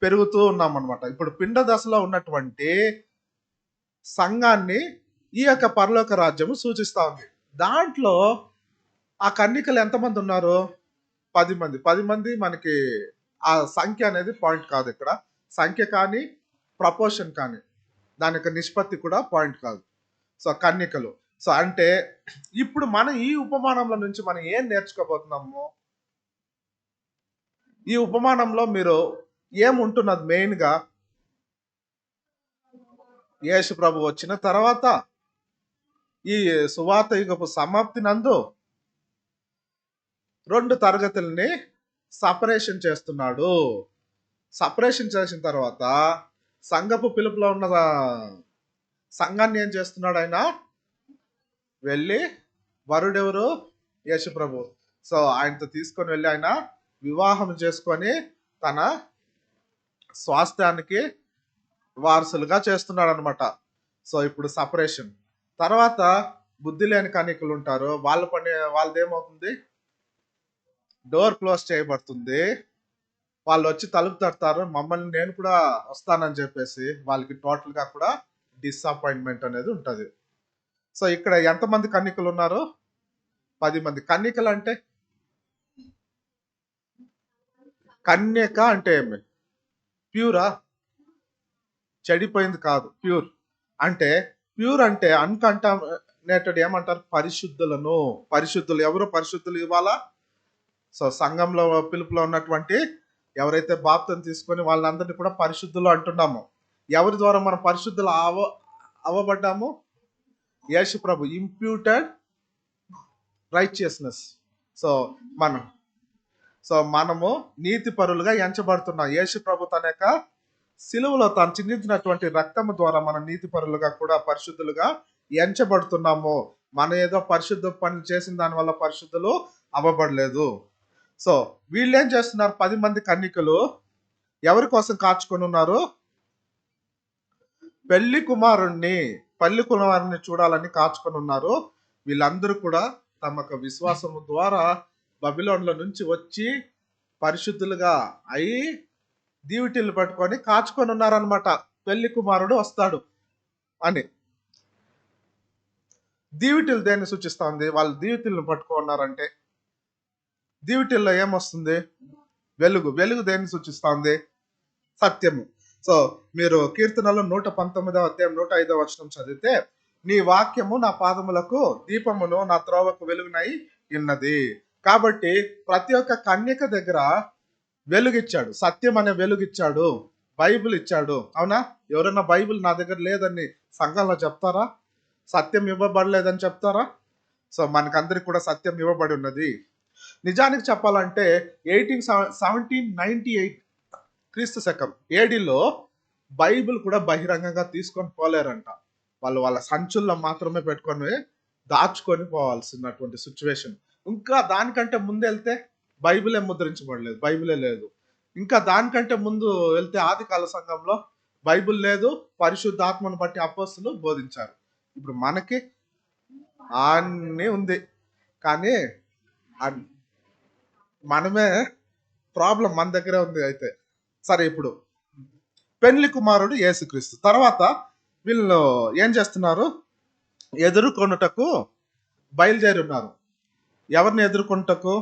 పెరుగుతూ ఉన్నాం అనమాట. ఇప్పుడు పిండ దశలో ఉన్నటువంటి సంఘాన్ని ఈ యొక్క పరలోక రాజ్యము సూచిస్తా ఉంది. దాంట్లో ఆ కన్యకలు ఎంతమంది ఉన్నారు? 10 మంది. 10 మంది మనకి ఆ సంఖ్య అనేది పాయింట్ కాదు. ఇక్కడ సంఖ్య కానీ ప్రపోర్షన్ కానీ దాని యొక్క నిష్పత్తి కూడా పాయింట్ కాదు. సో కన్యకలు. సో అంటే ఇప్పుడు మనం ఈ ఉపమానంలో నుంచి మనం ఏం నేర్చుకోబోతున్నాము? ఈ ఉపమానంలో మీరు ఏముంటున్నది? మెయిన్గా యేసు ప్రభు వచ్చిన తర్వాత ఈ సువార్త యుగపు సమాప్తి నందు 2 తరగతుల్ని సపరేషన్ చేస్తున్నాడు. సపరేషన్ చేసిన తర్వాత సంఘపు పిలుపులో ఉన్న సంఘాన్ని ఏం చేస్తున్నాడు? ఆయన వెళ్ళి, వరుడెవరు? యేసు ప్రభు. సో ఆయనతో తీసుకొని వెళ్ళి ఆయన వివాహం చేసుకొని తన స్వాస్థ్యానికి వారసులుగా చేస్తున్నాడు అనమాట. సో ఇప్పుడు సపరేషన్ తర్వాత బుద్ధి లేని కన్యకలు ఉంటారు. వాళ్ళ పని వాళ్ళదేమవుతుంది? డోర్ క్లోజ్ చేయబడుతుంది. వాళ్ళు వచ్చి తలుపు తడతారు, మమ్మల్ని నేను కూడా వస్తానని చెప్పేసి వాళ్ళకి టోటల్ గా కూడా డిసప్పాయింట్మెంట్ అనేది ఉంటది. సో ఇక్కడ ఎంతమంది కన్యకలు ఉన్నారు? 10 మంది. కన్యకలు అంటే, కన్యక అంటే ఏమి? ప్యూరా? చెడిపోయింది కాదు, ప్యూర్. అంటే ప్యూర్ అంటే అన్కంటామినేటెడ్ ఏమంటారు? పరిశుద్ధులను. పరిశుద్ధులు ఎవరు? పరిశుద్ధులు ఇవ్వాలా? సో సంఘంలో పిలుపులో ఉన్నటువంటి ఎవరైతే బాప్తిసం తీసుకొని వాళ్ళందరినీ కూడా పరిశుద్ధులు అంటున్నాము. ఎవరి ద్వారా మనం పరిశుద్ధులు అవ్వబడ్డాము? యేసు ప్రభు ఇంప్యూటెడ్ రైచియస్నెస్. సో మనము నీతి పరులుగా ఎంచబడుతున్నాం. యేసు ప్రభు తన యొక్క సిలువలో తాను చిందించినటువంటి రక్తము ద్వారా మనం నీతి పరులుగా కూడా పరిశుద్ధులుగా ఎంచబడుతున్నాము. మన ఏదో పరిశుద్ధ పని చేసిన దాని వల్ల పరిశుద్ధులు అవ్వబడలేదు. సో వీళ్ళు ఏం చేస్తున్నారు? 10 మంది కన్యకలు ఎవరి కోసం కాచుకొని ఉన్నారు? పెళ్లి కుమారుణ్ణి చూడాలని కాచుకొని ఉన్నారు. వీళ్ళందరూ కూడా తమ విశ్వాసము ద్వారా బబిలోన్ల నుంచి వచ్చి పరిశుద్ధులుగా అయి దీవిటిల్ని పట్టుకొని కాచుకొని ఉన్నారనమాట. పెళ్లి కుమారుడు వస్తాడు అని. దీవిటిల్ దేన్ని సూచిస్తా ఉంది? వాళ్ళు దీవిటిల్ని పట్టుకున్నారంటే దీవిటిల్లో ఏమొస్తుంది? వెలుగు. వెలుగు దేన్ని సూచిస్తా ఉంది? సత్యము. సో మీరు కీర్తనలో 119వ అధ్యాయం 105వ వచనం చదివితే, నీ వాక్యము నా పాదములకు దీపమును, నా త్రోవకు వెలుగునై ఉన్నది. కాబట్టి ప్రతి ఒక్క కన్యక దగ్గర వెలుగిచ్చాడు, సత్యం అనే వెలుగిచ్చాడు, బైబిల్ ఇచ్చాడు. అవునా? ఎవరైనా బైబిల్ నా దగ్గర లేదని సంఘంలో చెప్తారా? సత్యం ఇవ్వబడలేదని చెప్తారా? సో మనకందరికి కూడా సత్యం ఇవ్వబడి ఉన్నది. నిజానికి చెప్పాలంటే 1798 క్రీస్తు శకం ఏడీలో బైబిల్ కూడా బహిరంగంగా తీసుకొని పోలేరంట. వాళ్ళు వాళ్ళ సంచుల్లో మాత్రమే పెట్టుకొని దాచుకొని పోవాల్సినటువంటి సిచ్యువేషన్. ఇంకా దానికంటే ముందు వెళ్తే బైబిలే ముద్రించబడలేదు, బైబిలే లేదు. ఇంకా దానికంటే ముందు వెళ్తే ఆది కాల సంఘంలో బైబిల్ లేదు, పరిశుద్ధాత్మను బట్టి అపోస్తులు బోధించారు. ఇప్పుడు మనకి అన్నీ ఉంది, కానీ మనమే ప్రాబ్లం మన దగ్గరే ఉంది. అయితే సరే, ఇప్పుడు పెళ్లి కుమారుడు యేసుక్రీస్తు తర్వాత వీళ్ళు ఏం చేస్తున్నారు? ఎదుర్కొనుటకు బయలుదేరి ఉన్నారు. ఎవరిని ఎదుర్కొనుటకు?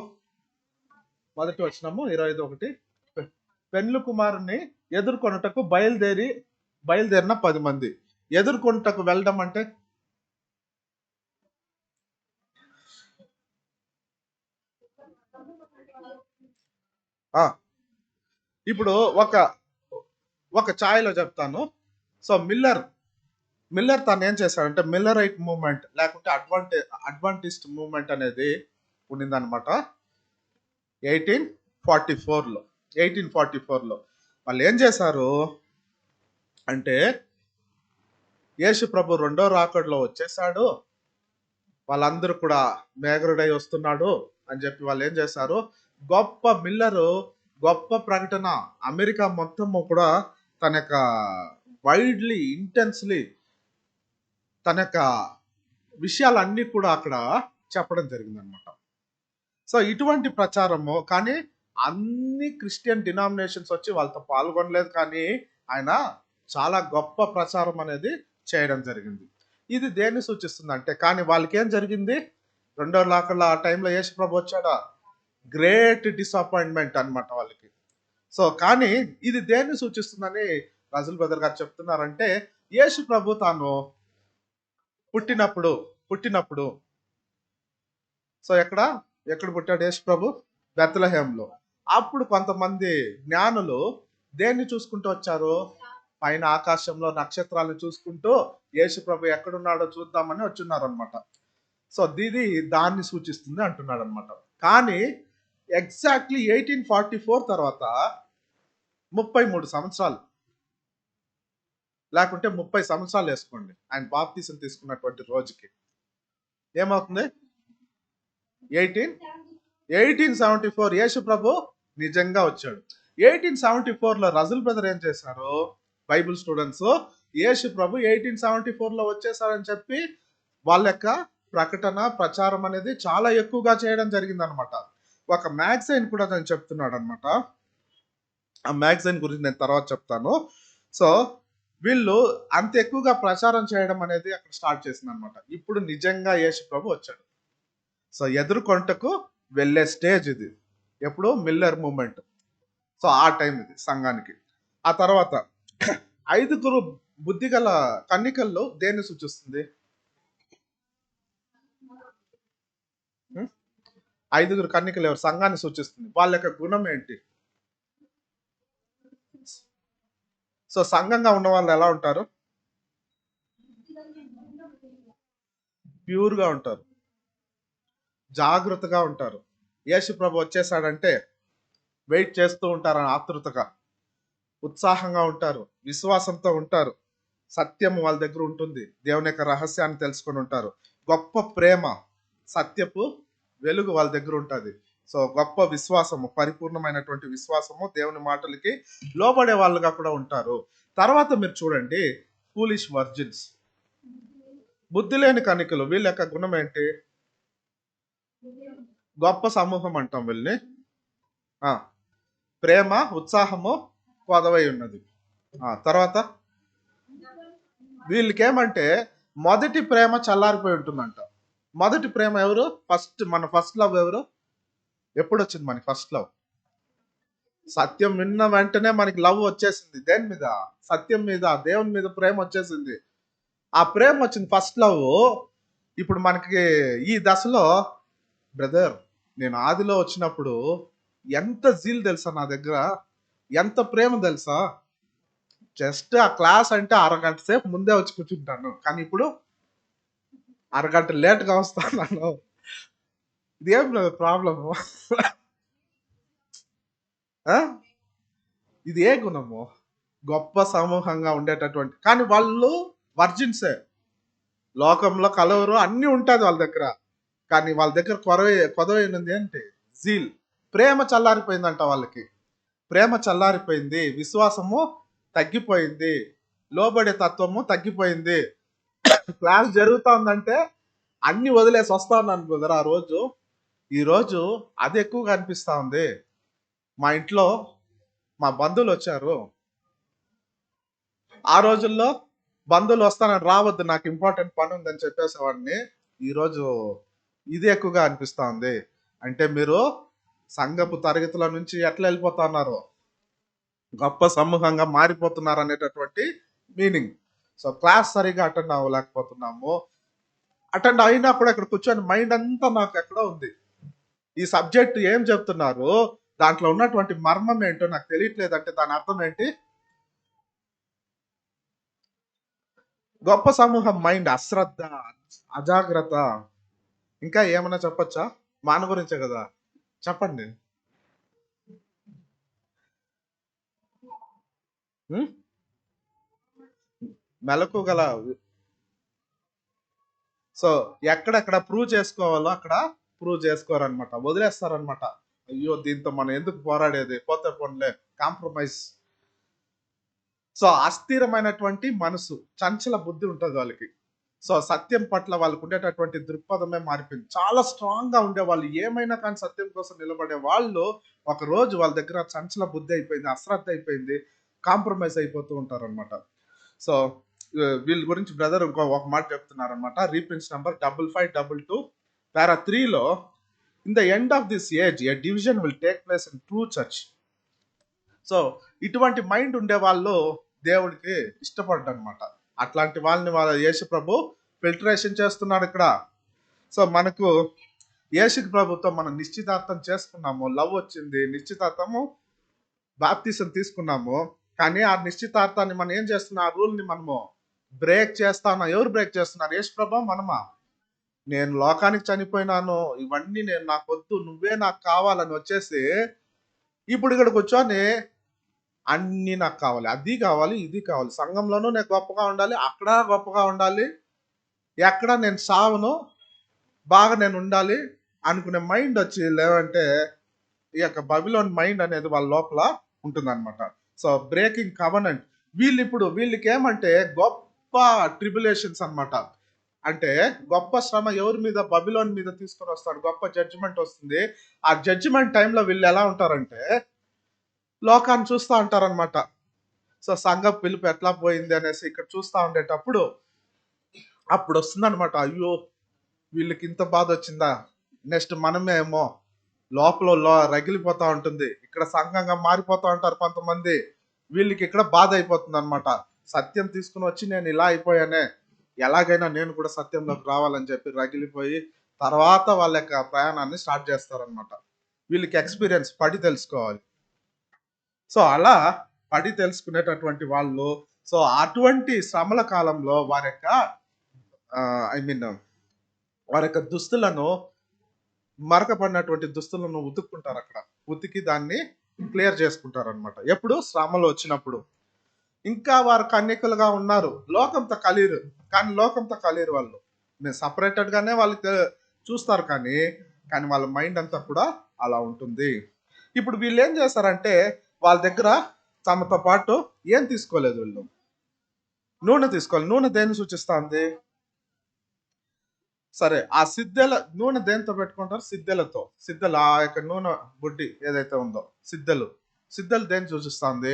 మొదటి వచనము 25:1. పెళ్లి కుమారుని ఎదుర్కొనుటకు బయలుదేరిన 10 మంది. ఎదుర్కొనుటకు వెళ్ళడం అంటే ఇప్పుడు ఒక ఛాయలో చెప్తాను. సో మిల్లర్ తను ఏం చేశాడంటే, మిల్లరైట్ మూవ్మెంట్ లేకుంటే అడ్వాంటిస్ట్ మూవ్మెంట్ అనేది ఉండిందనమాట 1844లో. వాళ్ళు ఏం చేశారు అంటే, యేసు ప్రభు రెండో రాకడలో వచ్చేసాడు, వాళ్ళందరూ కూడా మేఘరుడై వస్తున్నాడు అని చెప్పి వాళ్ళు ఏం చేశారు? గొప్ప ప్రకటన అమెరికా మొత్తము కూడా తన యొక్క వైడ్లీ ఇంటెన్స్లీ తన యొక్క విషయాలన్నీ కూడా అక్కడ చెప్పడం జరిగిందనమాట. సో ఇటువంటి ప్రచారము, కానీ అన్ని క్రిస్టియన్ డినామినేషన్స్ వచ్చి వాళ్ళతో పాల్గొనలేదు, కానీ ఆయన చాలా గొప్ప ప్రచారం అనేది చేయడం జరిగింది. ఇది దేన్ని సూచిస్తుంది అంటే, కానీ వాళ్ళకి ఏం జరిగింది? రెండో లాకల్లో ఆ టైంలో యేసు ప్రభు వచ్చాడా? గ్రేట్ డిసప్పాయింట్మెంట్ అనమాట వాళ్ళకి. సో కానీ ఇది దేన్ని సూచిస్తుందని రజుల్ బ్రదర్ గారు చెప్తున్నారంటే, యేసు ప్రభు తాను పుట్టినప్పుడు సో ఎక్కడ పుట్టాడు యేసు ప్రభు? బెత్లెహేంలో. అప్పుడు కొంతమంది జ్ఞానులు దేన్ని చూసుకుంటూ వచ్చారు? పైన ఆకాశంలో నక్షత్రాలను చూసుకుంటూ యేసు ప్రభు ఎక్కడున్నాడో చూద్దామని వచ్చున్నారు అనమాట. సో దాన్ని సూచిస్తుంది అంటున్నాడు అనమాట. కానీ ఎగ్జాక్ట్లీ 1844 తర్వాత 33 సంవత్సరాలు లేకుంటే 30 సంవత్సరాలు వేసుకోండి, ఆయన బాప్తిసం తీసుకున్నటువంటి రోజుకి ఏమవుతుంది? 1874 యేసు ప్రభు నిజంగా వచ్చాడు. 1874లో రజుల్ బ్రదర్ ఏం చేశారు? బైబిల్ స్టూడెంట్స్, యేసు ప్రభు 1874లో వచ్చేసారని చెప్పి వాళ్ళ యొక్క ప్రచారం అనేది చాలా ఎక్కువగా చేయడం జరిగింది అనమాట. ఒక మ్యాగజైన్ కూడా నేను చెప్తున్నాడు అనమాట. ఆ మ్యాగజైన్ గురించి నేను తర్వాత చెప్తాను. సో వీళ్ళు అంత ఎక్కువగా ప్రచారం చేయడం అనేది అక్కడ స్టార్ట్ చేసింది అనమాట. ఇప్పుడు నిజంగా యేసు ప్రభు వచ్చాడు. సో ఎదుర్కొంటకు వెళ్ళే స్టేజ్ ఇది. ఎప్పుడు? Miller moment. సో ఆ టైం ఇది సంఘానికి. ఆ తర్వాత 5 బుద్ధిగల కన్నికల్లో దేన్ని సూచిస్తుంది? 5 కన్నికలు ఎవరు? సంఘాన్ని సూచిస్తుంది. వాళ్ళ యొక్క గుణం ఏంటి? సో సంఘంగా ఉన్న వాళ్ళు ఎలా ఉంటారు? ప్యూర్గా ఉంటారు, జాగ్రత్తగా ఉంటారు. యేసు ప్రభు వచ్చేసాడంటే వెయిట్ చేస్తూ ఉంటారు, ఆతృతగా, ఉత్సాహంగా ఉంటారు, విశ్వాసంతో ఉంటారు, సత్యం వాళ్ళ దగ్గర ఉంటుంది, దేవుని యొక్క రహస్యాన్ని తెలుసుకొని ఉంటారు. గొప్ప ప్రేమ, సత్యపు వెలుగు వాళ్ళ దగ్గర ఉంటుంది. సో గొప్ప విశ్వాసము, పరిపూర్ణమైనటువంటి విశ్వాసము, దేవుని మాటలకి లోబడే వాళ్ళుగా కూడా ఉంటారు. తర్వాత మీరు చూడండి, ఫూలిష్ వర్జిన్స్, బుద్ధి లేని కనికలు. వీళ్ళ యొక్క గుణం ఏంటి? గొప్ప సమూహం అంటాం వీళ్ళని. ప్రేమ, ఉత్సాహము కొదవై ఉన్నది. తర్వాత వీళ్ళకేమంటే మొదటి ప్రేమ చల్లారిపోయి ఉంటుందంట. మొదటి ప్రేమ ఎవరు? మన ఫస్ట్ లవ్ ఎవరు? ఎప్పుడు వచ్చింది మనకి ఫస్ట్ లవ్? సత్యం విన్న వెంటనే మనకి లవ్ వచ్చేసింది. దేని మీద? సత్యం మీద, దేవుని మీద ప్రేమ వచ్చేసింది. ఆ ప్రేమ వచ్చింది, ఫస్ట్ లవ్. ఇప్పుడు మనకి ఈ దశలో, బ్రదర్, నేను ఆదిలో వచ్చినప్పుడు ఎంత జీల్ తెలుసా నా దగ్గర, ఎంత ప్రేమ తెలుసా, జస్ట్ ఆ క్లాస్ అంటే అరగంట సేపు ముందే వచ్చి కూర్చుంటాను, కానీ ఇప్పుడు అరగంట లేట్గా వస్తాను. ఇదేం ప్రాబ్లము? ఇది ఏ గుణము? గొప్ప సమూహంగా ఉండేటటువంటి, కానీ వాళ్ళు వర్జిన్సే, లోకంలో కలవరు, అన్నీ ఉంటుంది వాళ్ళ దగ్గర, కానీ వాళ్ళ దగ్గర కొదవైనది ఏంటి? జీల్. ప్రేమ చల్లారిపోయిందంట వాళ్ళకి. ప్రేమ చల్లారిపోయింది, విశ్వాసము తగ్గిపోయింది, లోబడే తత్వము తగ్గిపోయింది. క్లాస్ జరుగుతా ఉందంటే అన్ని వదిలేసి వస్తా ఉన్నాను బ్రదర్. ఈరోజు అది ఎక్కువగా అనిపిస్తా ఉంది. మా ఇంట్లో మా బంధువులు వచ్చారు. ఆ రోజుల్లో బంధువులు వస్తానని రావద్దు, నాకు ఇంపార్టెంట్ పని ఉందని చెప్పేసేవాడిని. ఈరోజు ఇది ఎక్కువగా అనిపిస్తా ఉంది. అంటే మీరు సంఘపు తరగతుల నుంచి ఎట్లా వెళ్ళిపోతా ఉన్నారు, గొప్ప సమూహంగా మారిపోతున్నారు అనేటటువంటి మీనింగ్. సో క్లాస్ సరిగా అటెండ్ అవ్వలేకపోతున్నాము. అటెండ్ అయినా కూడా ఇక్కడ కూర్చొని మైండ్ అంతా నాకు ఎక్కడో ఉంది. ఈ సబ్జెక్ట్ ఏం చెప్తున్నారు, దాంట్లో ఉన్నటువంటి మర్మం ఏంటో నాకు తెలియట్లేదు. అంటే దాని అర్థం ఏంటి? గొప్ప సమూహం మైండ్ అశ్రద్ధ, అజాగ్రత్త. ఇంకా ఏమన్నా చెప్పచ్చా? మాన గురించే కదా, చెప్పండి. మెలకు గల. సో ఎక్కడెక్కడ ప్రూవ్ చేసుకోవాలో అక్కడ ప్రూవ్ చేసుకోరనమాట, వదిలేస్తారనమాట. అయ్యో దీంతో మనం ఎందుకు పోరాడేది, పోతే పోన్లే, కాంప్రమైజ్. సో అస్థిరమైనటువంటి మనసు, చంచల బుద్ధి ఉంటుంది వాళ్ళకి. సో సత్యం పట్ల వాళ్ళకు ఉండేటటువంటి దృక్పథమే మారిపోయింది. చాలా స్ట్రాంగ్ గా ఉండేవాళ్ళు, ఏమైనా కానీ సత్యం కోసం నిలబడే వాళ్ళు, ఒక రోజు వాళ్ళ దగ్గర చంచల బుద్ధి అయిపోయింది, అశ్రద్ధ అయిపోయింది, కాంప్రమైజ్ అయిపోతూ ఉంటారు అనమాట. సో వీళ్ళ గురించి బ్రదర్ ఒక మాట చెప్తున్నారనమాట. రీప్రిన్స్ నంబర్ 5522 పారా 3లో, in the end of this age a division will take place in true church. So ఇటువంటి మైండ్ ఉండే వాళ్ళు దేవుడికి ఇష్టపడ్డ అనమాట. అట్లాంటి వాళ్ళని యేసు ప్రభు ఫిల్టరేషన్ చేస్తున్నాడు ఇక్కడ. సో మనకు యేసు ప్రభుతో మనం నిశ్చితార్థం చేసుకున్నాము, లవ్ వచ్చింది, నిశ్చితార్థము, బాప్తిసం తీసుకున్నాము. కానీ ఆ నిశ్చితార్థాన్ని మనం ఏం చేస్తున్నాం? ఆ రూల్ ని మనము బ్రేక్ చేస్తా ఉన్నాం. ఎవరు బ్రేక్ చేస్తున్నారు? యేసు ప్రభు, మనమా? నేను లోకానికి చనిపోయినాను, ఇవన్నీ నాకు వద్దు, నువ్వే నాకు కావాలని వచ్చేసి ఇప్పుడు ఇక్కడ కూర్చొని అన్ని నాకు కావాలి, అది కావాలి, ఇది కావాలి, సంఘంలోనూ నేను గొప్పగా ఉండాలి, అక్కడ గొప్పగా ఉండాలి, ఎక్కడ నేను సావను, బాగా నేను ఉండాలి అనుకునే మైండ్ వచ్చి లేవంటే ఈ యొక్క బబిలోన్ మైండ్ అనేది వాళ్ళ లోపల ఉంటుందన్నమాట. So breaking covenant. వీళ్ళకి ఏమంటే గొప్ప ట్రిబులేషన్స్ అన్నమాట. అంటే గొప్ప శ్రమ ఎవరి మీద? బబిలోన్ మీద తీసుకొని వస్తాడు. గొప్ప జడ్జిమెంట్ వస్తుంది. ఆ జడ్జిమెంట్ టైంలో వీళ్ళు ఎలా ఉంటారంటే లోకాన్ని చూస్తూ ఉంటారనమాట. సో సంఘ పిలుపు ఎట్లా పోయింది అనేసి ఇక్కడ చూస్తూ ఉండేటప్పుడు అప్పుడు వస్తుందన్నమాట, అయ్యో వీళ్ళకి ఇంత బాధ వచ్చిందా, నెక్స్ట్ మనమే ఏమో లోపల రగిలిపోతా ఉంటుంది. ఇక్కడ సంఘంగా మారిపోతా ఉంటారు కొంతమంది, వీళ్ళకి ఇక్కడ బాధ అయిపోతుంది అనమాట. సత్యం తీసుకుని వచ్చి నేను ఇలా అయిపోయానే, ఎలాగైనా నేను కూడా సత్యంలోకి రావాలని చెప్పి రగిలిపోయి తర్వాత వాళ్ళ యొక్క ప్రయాణాన్ని స్టార్ట్ చేస్తారనమాట. వీళ్ళకి ఎక్స్పీరియన్స్ పడి తెలుసుకోవాలి. సో అలా పడి తెలుసుకునేటటువంటి వాళ్ళు, సో అటువంటి శ్రమల కాలంలో వారి యొక్క వారి యొక్క దుస్తులను, మరకపడినటువంటి దుస్తులను ఉతుక్కుంటారు. అక్కడ ఉతికి దాన్ని క్లియర్ చేసుకుంటారు అనమాట. ఎప్పుడు? శ్రమలు వచ్చినప్పుడు. ఇంకా వారు కన్యకులుగా ఉన్నారు, లోకంతో కలిరు, కానీ లోకంతో కలిరు వాళ్ళు. మేము సపరేటెడ్గానే వాళ్ళు చూస్తారు, కానీ కానీ వాళ్ళ మైండ్ అంతా కూడా అలా ఉంటుంది. ఇప్పుడు వీళ్ళు ఏం చేస్తారంటే వాళ్ళ దగ్గర తమతో పాటు ఏం తీసుకోలేదు వీళ్ళు, నూనె తీసుకోవాలి. నూనె దేన్ని సూచిస్తుంది? సరే, ఆ సిద్ధెల నూనె దేంతో పెట్టుకుంటారు? సిద్ధెలతో. సిద్ధెలు, ఆ యొక్క నూనె బుడ్డి ఏదైతే ఉందో సిద్ధెలు, సిద్ధెలు దేన్ని సూచిస్తుంది?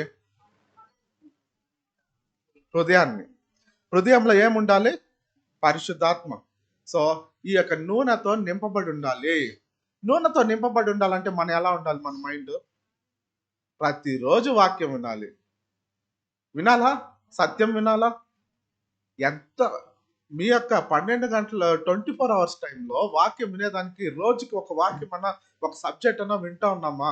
హృదయాన్ని. హృదయంలో ఏముండాలి? పరిశుద్ధాత్మ. సో ఈ యొక్క నూనెతో నింపబడి ఉండాలి. నూనెతో నింపబడి ఉండాలంటే మనం ఎలా ఉండాలి? మన మైండ్ ప్రతిరోజు వాక్యం వినాలి. వినాలా? సత్యం వినాలా? ఎంత మీ యొక్క 12 గంటల 24 అవర్స్ టైంలో వాక్యం వినేదానికి రోజుకి ఒక వాక్యం అన్నా, ఒక సబ్జెక్ట్ అన్నా వింటా ఉన్నామా?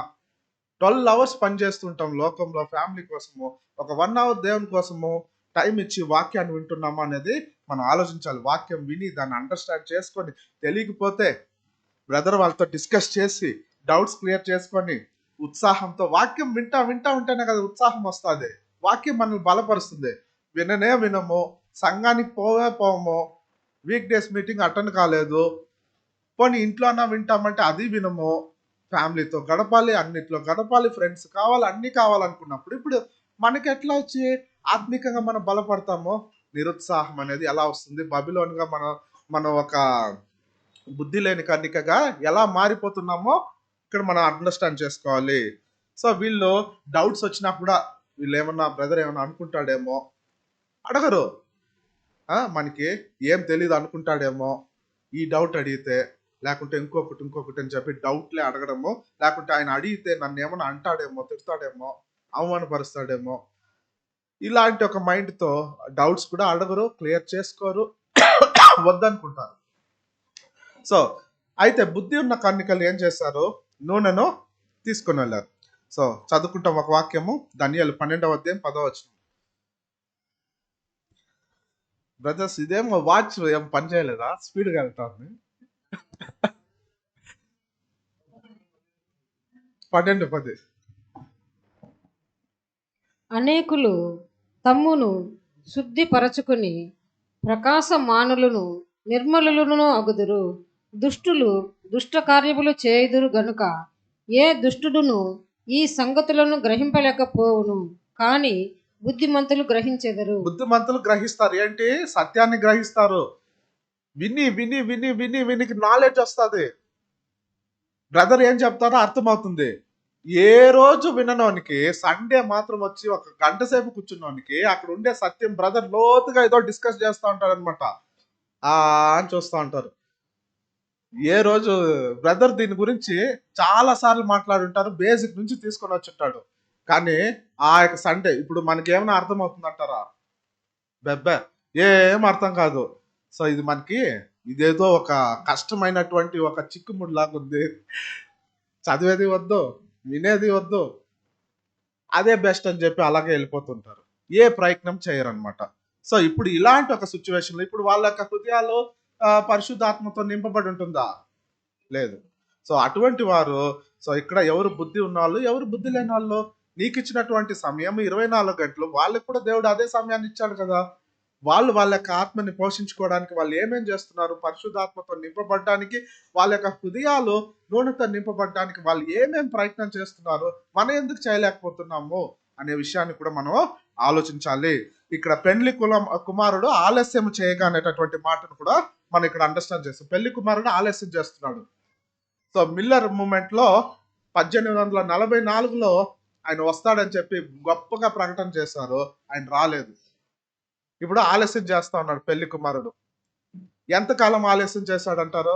12 అవర్స్ పనిచేస్తుంటాం లోకంలో ఫ్యామిలీ కోసము. ఒక 1 అవర్ దేవుని కోసము టైం ఇచ్చి వాక్యాన్ని వింటున్నామా అనేది మనం ఆలోచించాలి. వాక్యం విని దాన్ని అండర్స్టాండ్ చేసుకొని, తెలియకపోతే బ్రదర్ వాళ్ళతో డిస్కస్ చేసి డౌట్స్ క్లియర్ చేసుకొని ఉత్సాహంతో వాక్యం వింటా ఉంటేనే కదా ఉత్సాహం వస్తుంది. వాక్యం మనల్ని బలపరుస్తుంది. వినము, సంఘానికి పోము, వీక్ డేస్ మీటింగ్ అటెండ్ కాలేదు, పోనీ ఇంట్లో అన్నా వింటామంటే అది వినము. ఫ్యామిలీతో గడపాలి, అన్నిట్లో గడపాలి, ఫ్రెండ్స్ కావాలి, అన్ని కావాలనుకున్నప్పుడు ఇప్పుడు మనకి ఎట్లా వచ్చి ఆత్మికంగా మనం బలపడతామో? నిరుత్సాహం అనేది ఎలా వస్తుంది? బబిలోన్గా మనం ఒక బుద్ధి లేని కన్నికగా ఎలా మారిపోతున్నామో ఇక్కడ మనం అండర్స్టాండ్ చేసుకోవాలి. సో వీళ్ళు డౌట్స్ వచ్చినా కూడా వీళ్ళు ఏమన్నా బ్రదర్ ఏమన్నా అనుకుంటాడేమో అడగరు. మనకి ఏం తెలియదు అనుకుంటాడేమో ఈ డౌట్ అడిగితే, లేకుంటే ఇంకొకటి అని చెప్పి డౌట్లే అడగడము, లేకుంటే ఆయన అడిగితే నన్ను ఏమన్నా అంటాడేమో, తిడతాడేమో, అవమానపరుస్తాడేమో, ఇలాంటి ఒక మైండ్తో డౌట్స్ కూడా అడగరు, క్లియర్ చేసుకోరు, వద్దనుకుంటారు. సో అయితే బుద్ధి ఉన్న కన్నికలు ఏం చేశారు? నూనెను తీసుకుని వెళ్ళారు. సో చదువుకుంటాం ఒక వాక్యము, దానియేలు 12వ అధ్యాయం 10వ వచనం. బ్రదర్స్ ఇదేమో వాచ్ ఏం పని చేయలేదా? స్పీడ్గా వెళ్తాను. 12:10. అనేకులు తమ్మును శుద్ధిపరచుకుని ప్రకాశమానులను నిర్మలులను అగుదురు. దుష్టులు దుష్ట కార్యములు చేయుదురు గనుక ఏ దుష్టుడును ఈ సంగతులను గ్రహింపలేకపోవును, కానీ బుద్ధిమంతులు గ్రహించెదరు. బుద్ధిమంతులు గ్రహిస్తారు. ఏంటి? సత్యాన్ని గ్రహిస్తారు. విని విని విని విని వినికి నాలెడ్జ్ వస్తుంది. బ్రదర్ ఏం చెప్తారో అర్థమవుతుంది. ఏ రోజు విననోనికి సండే మాత్రం వచ్చి ఒక గంట సేపు కూర్చున్నోనికి అక్కడ ఉండే సత్యం బ్రదర్ లోతుగా ఏదో డిస్కస్ చేస్తూ ఉంటారు అనమాట. అని చూస్తూ ఉంటారు. ఏ రోజు బ్రదర్ దీని గురించి చాలా సార్లు మాట్లాడుంటారు, బేసిక్ నుంచి తీసుకొని వచ్చుంటాడు. కానీ ఆ యొక్క సండే ఇప్పుడు మనకి ఏమైనా అర్థం అవుతుంది అంటారా? బెబ్బే ఏం అర్థం కాదు. సో ఇది మనకి ఇదేదో ఒక కష్టమైనటువంటి ఒక చిక్కుముడి లాగా ఉంది. చదివేది వద్దు, వినేది వద్దు, అదే బెస్ట్ అని చెప్పి అలాగే వెళ్ళిపోతుంటారు. ఏ ప్రయత్నం చేయరనమాట. సో ఇప్పుడు ఇలాంటి ఒక సిచ్యువేషన్లో ఇప్పుడు వాళ్ళ యొక్క హృదయాలు పరిశుద్ధాత్మతో నింపబడి ఉంటుందా? లేదు. సో అటువంటి వారు, సో ఇక్కడ ఎవరు బుద్ధి ఉన్నవాళ్ళు, ఎవరు బుద్ధి లేని వాళ్ళు? నీకు ఇచ్చినటువంటి సమయం 24 గంటలు, వాళ్ళకి కూడా దేవుడు అదే సమయాన్ని ఇచ్చాడు కదా. వాళ్ళు వాళ్ళ యొక్క ఆత్మని పోషించుకోవడానికి వాళ్ళు ఏమేం చేస్తున్నారు? పరిశుద్ధాత్మతో నింపబడడానికి, వాళ్ళ యొక్క హృదయాలు నూనెతో నింపబడడానికి వాళ్ళు ఏమేం ప్రయత్నం చేస్తున్నారు, మనం ఎందుకు చేయలేకపోతున్నాము అనే విషయాన్ని కూడా మనం ఆలోచించాలి. ఇక్కడ పెళ్లి కుమారుడు ఆలస్యం చేయగా అనేటటువంటి మాటను కూడా మనం ఇక్కడ అండర్స్టాండ్ చేస్తాం. పెళ్లి కుమారుడు ఆలస్యం చేస్తున్నాడు. సో మిల్లర్ మూమెంట్ లో 1844లో ఆయన వస్తాడని చెప్పి గొప్పగా ప్రకటన చేశారు. ఆయన రాలేదు. ఇప్పుడు ఆలస్యం చేస్తా ఉన్నాడు పెళ్లి కుమారుడు. ఎంతకాలం ఆలస్యం చేశాడంటారు?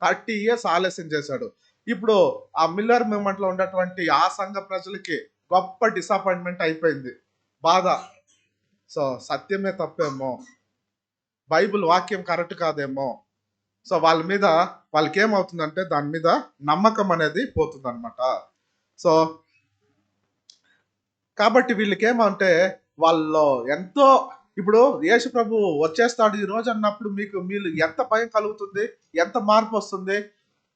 30 years ఆలస్యం చేశాడు. ఇప్పుడు ఆ మిల్లర్ మూమెంట్ లో ఉన్నటువంటి ఆ సంఘ ప్రజలకి గొప్ప డిసప్పాయింట్మెంట్ అయిపోయింది, బాధ. సో సత్యమే తప్పేమో, బైబిల్ వాక్యం కరెక్ట్ కాదేమో. సో వాళ్ళ మీద వాళ్ళకి ఏమవుతుందంటే దాని మీద నమ్మకం అనేది పోతుంది అనమాట. సో కాబట్టి వీళ్ళకి ఏమంటే వాళ్ళు ఎంతో, ఇప్పుడు యేసు ప్రభు వచ్చేస్తాడు ఈ రోజు అన్నప్పుడు మీరు ఎంత భయం కలుగుతుంది, ఎంత మార్పు వస్తుంది.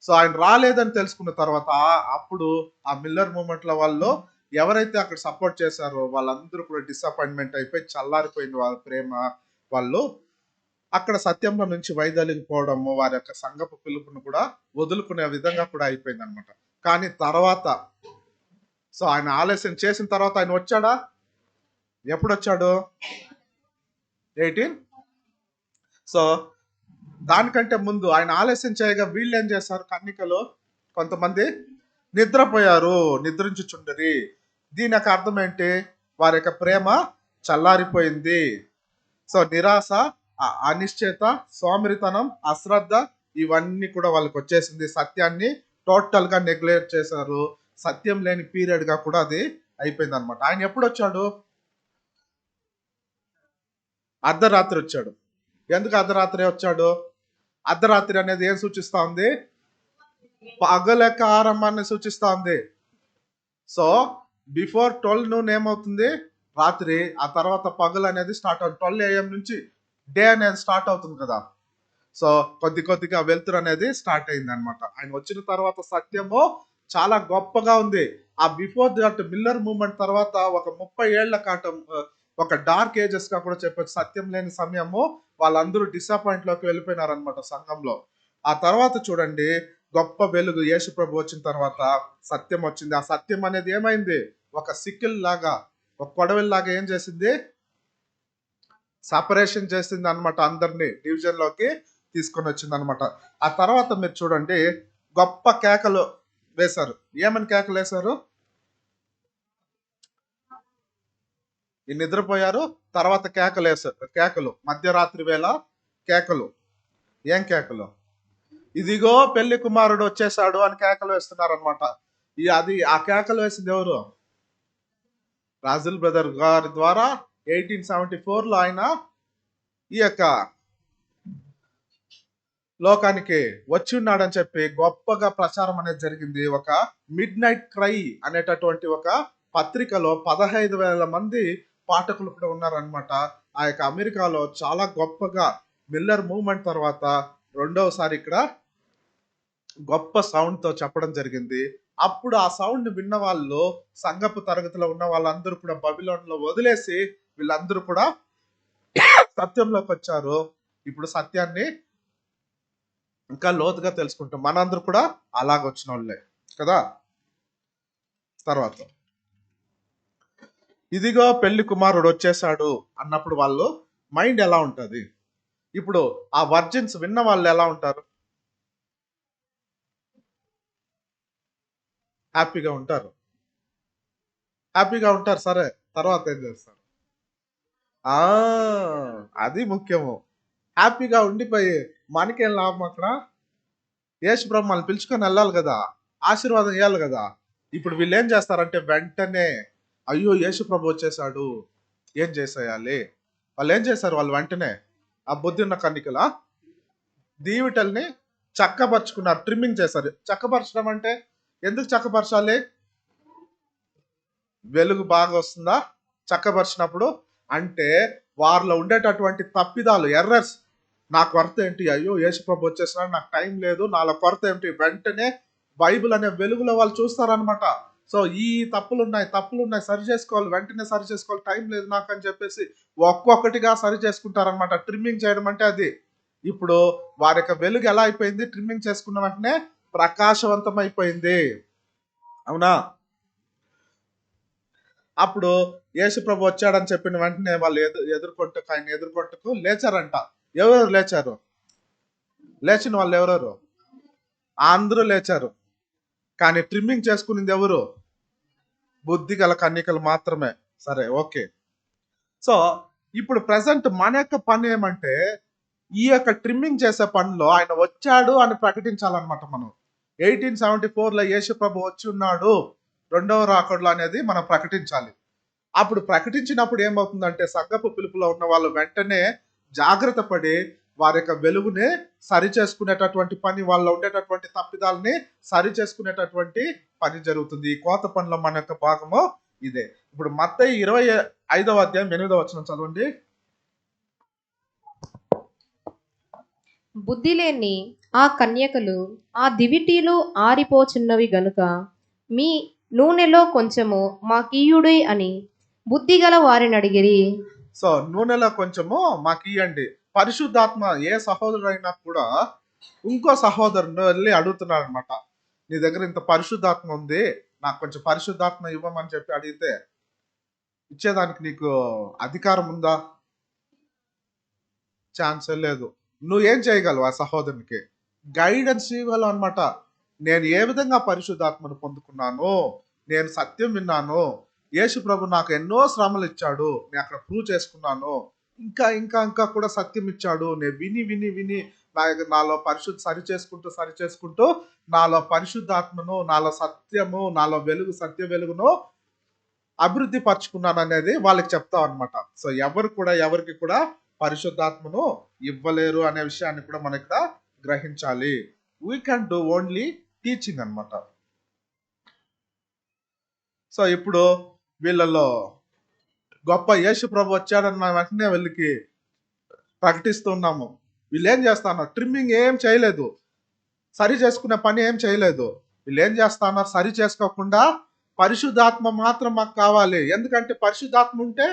సో ఆయన రాలేదని తెలుసుకున్న తర్వాత అప్పుడు ఆ మిల్లర్ మూమెంట్ లో వాళ్ళు ఎవరైతే అక్కడ సపోర్ట్ చేశారో వాళ్ళందరూ కూడా డిసప్పాయింట్మెంట్ అయిపోయి చల్లారిపోయింది వాళ్ళ ప్రేమ. వాళ్ళు అక్కడ సత్యంలో నుంచి వైదొలిగిపోవడము, వారి యొక్క సంఘపు పిలుపును కూడా వదులుకునే విధంగా కూడా అయిపోయింది అనమాట. కానీ తర్వాత ఆయన ఆలస్యం చేసిన తర్వాత ఆయన వచ్చాడా? ఎప్పుడు వచ్చాడు? 18. సో దానికంటే ముందు ఆయన ఆలస్యం చేయగా వీళ్ళు ఏం చేశారు? కన్నికలు కొంతమంది నిద్రపోయారు, నిద్రించుచుండరి. దీని యొక్క అర్థం ఏంటి? వారి యొక్క ప్రేమ చల్లారిపోయింది. సో నిరాశ, అనిశ్చయత, సోమరితనం, అశ్రద్ధ ఇవన్నీ కూడా వాళ్ళకి వచ్చేసింది. సత్యాన్ని టోటల్ గా నెగ్లెక్ట్ చేశారు. సత్యం లేని పీరియడ్ గా కూడా అది అయిపోయింది అనమాట. ఆయన ఎప్పుడు వచ్చాడు? అర్ధరాత్రి వచ్చాడు. ఎందుకు అర్ధరాత్రి వచ్చాడు? అర్ధరాత్రి అనేది ఏం సూచిస్తా ఉంది? పగల యొక్క ఆరంభాన్ని సూచిస్తా ఉంది. సో బిఫోర్ 12 noon ఏమవుతుంది? రాత్రి. ఆ తర్వాత పగలు అనేది స్టార్ట్ అవుతుంది. 12 AM నుంచి డే అనేది స్టార్ట్ అవుతుంది కదా. సో కొద్దిగా వెలుతురు అనేది స్టార్ట్ అయింది అనమాట. ఆయన వచ్చిన తర్వాత సత్యము చాలా గొప్పగా ఉంది. ఆ బిఫోర్ దట్ మిల్లర్ మూవ్మెంట్ తర్వాత ఒక 30 ఏళ్ల కాటం, ఒక డార్క్ ఏజెస్ గా కూడా చెప్పొచ్చు. సత్యం లేని సమయము వాళ్ళందరూ డిసప్పాయింట్ లోకి వెళ్ళిపోయినారు అనమాట సంఘంలో. ఆ తర్వాత చూడండి, గొప్ప వెలుగు యేసు ప్రభు వచ్చిన తర్వాత సత్యం వచ్చింది. ఆ సత్యం అనేది ఏమైంది? ఒక సికిల్ లాగా, ఒక కొడవలిలాగా ఏం చేసింది? సపరేషన్ చేసింది అనమాట. అందరినీ డివిజన్ లోకి తీసుకొని వచ్చింది అనమాట. ఆ తర్వాత మీరు చూడండి, గొప్ప కేకలు వేశారు. ఏమని కేకలు వేశారు? ఈ నిద్రపోయారు, తర్వాత కేకలు వేశారు. కేకలు మధ్యరాత్రి వేళ కేకలు. ఏం కేకలు? ఇదిగో పెళ్లి కుమారుడు వచ్చేసాడు అని కేకలు వేస్తున్నారు అనమాట. అది ఆ కేకలు వేసింది ఎవరు? రాజుల్ బ్రదర్ గారి ద్వారా 1874లో ఆయన ఈ యొక్క లోకానికి వచ్చి ఉన్నాడని చెప్పి గొప్పగా ప్రచారం అనేది జరిగింది. ఒక మిడ్ నైట్ క్రై అనేటటువంటి ఒక పత్రికలో 15,000 మంది పాఠకులు కూడా ఉన్నారనమాట. ఆ యొక్క అమెరికాలో చాలా గొప్పగా మిల్లర్ మూవ్మెంట్ తర్వాత రెండవసారి ఇక్కడ గొప్ప సౌండ్ తో చెప్పడం జరిగింది. అప్పుడు ఆ సౌండ్ ని విన్న వాళ్ళు, సంఘపు తరగతిలో ఉన్న వాళ్ళందరూ కూడా బబిలోన్ లో వదిలేసి వీళ్ళందరూ కూడా సత్యంలోకి వచ్చారు. ఇప్పుడు సత్యాన్ని ఇంకా లోతుగా తెలుసుకుంటాం. మనందరూ కూడా అలాగొచ్చిన వాళ్ళే కదా. తర్వాత ఇదిగో పెళ్లి కుమారుడు వచ్చేసాడు అన్నప్పుడు వాళ్ళు మైండ్ ఎలా ఉంటది? ఇప్పుడు ఆ వర్జిన్స్ విన్న వాళ్ళు ఎలా ఉంటారు? హ్యాపీగా ఉంటారు. హ్యాపీగా ఉంటారు. సరే, తర్వాత ఏం చేస్తారు? ఆ అది ముఖ్యము. హ్యాపీగా ఉండిపోయి మనకేం లాభం? అక్కడ యేసు బ్రహ్మల్ని పిలుచుకొని వెళ్ళాలి కదా, ఆశీర్వాదం ఇవ్వాలి కదా. ఇప్పుడు వీళ్ళు ఏం చేస్తారంటే వెంటనే, అయ్యో యేసు ప్రభు వచ్చేసాడు, ఏం చేసేయాలి? వాళ్ళు ఏం చేశారు? వాళ్ళు వెంటనే ఆ బుద్ధి ఉన్న కన్నికల దీవిటల్ని చక్కపరుచుకున్నారు, ట్రిమ్మింగ్ చేశారు. చక్కపరచడం అంటే ఎందుకు చక్కపరచాలి? వెలుగు బాగా వస్తుందా చక్కపరిచినప్పుడు? అంటే వారిలో ఉండేటటువంటి తప్పిదాలు, ఎర్రర్స్, నా కొరత ఏంటి? అయ్యో యేసు ప్రభు వచ్చేసినాడు, నాకు టైం లేదు, నాలో కొరత ఏంటి? వెంటనే బైబిల్ అనే వెలుగులో వాళ్ళు చూస్తారనమాట. సో ఈ తప్పులున్నాయి, సరి చేసుకోవాలి, వెంటనే సరి చేసుకోవాలి, టైం లేదు నాకు అని చెప్పేసి ఒక్కొక్కటిగా సరి చేసుకుంటారనమాట. ట్రిమ్మింగ్ చేయడం అంటే అది. ఇప్పుడు వారి యొక్క వెలుగు ఎలా అయిపోయింది? ట్రిమ్మింగ్ చేసుకున్న వెంటనే ప్రకాశవంతం అయిపోయింది. అవునా? అప్పుడు యేసు ప్రభు వచ్చాడని చెప్పిన వెంటనే వాళ్ళు ఆయన ఎదుర్కొంటకు లేచారంట. ఎవరెవరు లేచారు? లేచిన వాళ్ళు ఎవరెవరు? అందరూ లేచారు. కానీ ట్రిమ్మింగ్ చేసుకునింది ఎవరు? బుద్ధి గల కన్యకలు మాత్రమే. సరే, ఓకే. సో ఇప్పుడు ప్రెసెంట్ మన యొక్క పని ఏమంటే, ఈ యొక్క ట్రిమ్మింగ్ చేసే పనిలో ఆయన వచ్చాడు అని ప్రకటించాలన్నమాట. మనం 1874లో యేసు ప్రభు వచ్చి ఉన్నాడు, రెండవ రాకడలో అనేది మనం ప్రకటించాలి. అప్పుడు ప్రకటించినప్పుడు ఏమవుతుందంటే, సంఘపు పిలుపులో ఉన్న వాళ్ళు వెంటనే జాగ్రత్త పడి వారి యొక్క వెలుగుని సరి చేసుకునేటటువంటి పని, వాళ్ళలో ఉండేటటువంటి తప్పిదాలని సరి చేసుకునేటటువంటి పని జరుగుతుంది. ఈ కోత పనిలో మన యొక్క భాగము ఇదే. ఇప్పుడు మత్తయి 25వ అధ్యాయం 8వ వచనం చదవండి. బుద్ధి లేని ఆ కన్యకలు ఆ దివిటీలు ఆరిపోచున్నవి గనుక మీ నూనెలో కొంచెము మాకీయుడి అని బుద్ధిగల వారిని అడిగిరి. సో నూనెలో కొంచెము మాకు ఇయ్యండి. పరిశుద్ధాత్మ ఏ సహోదరుడైనా కూడా ఇంకో సహోదరుని వెళ్ళి అడుగుతున్నాడు అనమాట, నీ దగ్గర ఇంత పరిశుద్ధాత్మ ఉంది, నాకు కొంచెం పరిశుద్ధాత్మ ఇవ్వమని చెప్పి అడిగితే ఇచ్చేదానికి నీకు అధికారం ఉందా? ఛాన్సే లేదు. నువ్వేం చేయగలవు? ఆ సహోదరునికి గైడెన్స్ ఇవ్వగలవు అనమాట. నేను ఏ విధంగా పరిశుద్ధాత్మను పొందుకున్నాను, నేను సత్యం విన్నాను, యేసు ప్రభు నాకు ఎన్నో శ్రమలు ఇచ్చాడు, నేను అక్కడ ప్రూవ్ చేసుకున్నాను, ఇంకా ఇంకా ఇంకా కూడా సత్యం ఇచ్చాడు, నేను విని విని విని నాలో సరి చేసుకుంటూ నాలో పరిశుద్ధాత్మను, నాలో సత్యము, నాలో వెలుగు, సత్య వెలుగును అభివృద్ధి పరుచుకున్నాను అనేది వాళ్ళకి చెప్తాం అనమాట. సో ఎవరికి కూడా పరిశుద్ధాత్మను ఇవ్వలేరు అనే విషయాన్ని కూడా మనం ఇక్కడ గ్రహించాలి. We can do only teaching అనమాట. సో ఇప్పుడు వీళ్ళలో గొప్ప యేసు ప్రభు వచ్చాడన్న వెంటనే వీళ్ళకి ప్రకటిస్తున్నాము. వీళ్ళు ఏం చేస్తున్నారు? ట్రిమ్మింగ్ ఏం చేయలేదు, సరి చేసుకునే పని ఏం చేయలేదు. వీళ్ళు ఏం చేస్తున్నారు? సరి చేసుకోకుండా పరిశుద్ధాత్మ మాత్రం మాకు కావాలి. ఎందుకంటే పరిశుద్ధాత్మ ఉంటే,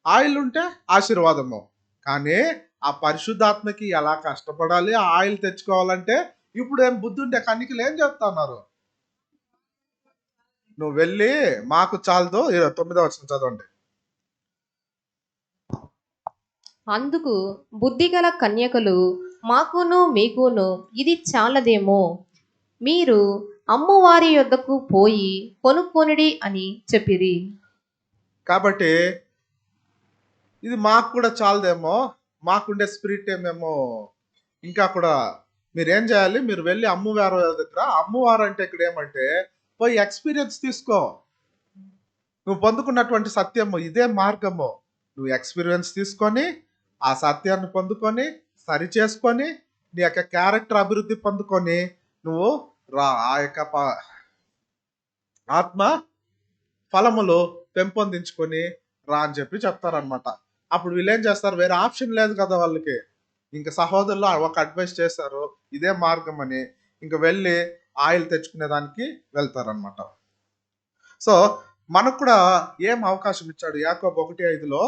ఆయిల్ ఉంటే ఆశీర్వాదము. కానీ ఆ పరిశుద్ధాత్మకి ఎలా కష్టపడాలి, ఆ ఆయిల్ తెచ్చుకోవాలంటే ఇప్పుడు ఏం బుద్ధి ఉంటే కన్నికలు ఏం చెప్తున్నారు? నువ్వు వెళ్ళి మాకు చాలదు. 9వ వచనం చదవండి. అందుకు బుద్ధిగల కన్యకలు, మాకును మీకును ఇది చాలదేమో, మీరు అమ్మవారి యొద్దకు పోయి కొనుక్కొనిడి అని చెప్పిరి. కాబట్టి ఇది మాకు కూడా చాలదేమో, మాకుండే స్పిరిట్ ఏమేమో ఇంకా కూడా మీరేం చేయాలి? మీరు వెళ్ళి అమ్మవారి దగ్గర, అమ్మవారు అంటే ఇక్కడ ఏమంటే పోయి ఎక్స్పీరియన్స్ తీసుకో. నువ్వు పొందుకున్నటువంటి సత్యము ఇదే మార్గము. నువ్వు ఎక్స్పీరియన్స్ తీసుకొని ఆ సత్యాన్ని పొందుకొని సరి చేసుకొని నీ యొక్క క్యారెక్టర్ అభివృద్ధి పొందుకొని నువ్వు ఆ యొక్క ఆత్మ ఫలములు పెంపొందించుకొని రా అని చెప్పి చెప్తారనమాట. అప్పుడు వీళ్ళు ఏం చేస్తారు? వేరే ఆప్షన్ లేదు కదా వాళ్ళకి. ఇంకా సహోదరులు ఒక అడ్వైస్ చేస్తారు, ఇదే మార్గం అని. ఇంకా వెళ్ళి ఆయిల్ తెచ్చుకునే దానికి వెళ్తారనమాట. సో మనకు కూడా ఏం అవకాశం ఇచ్చాడు? యాకోబు 1:5లో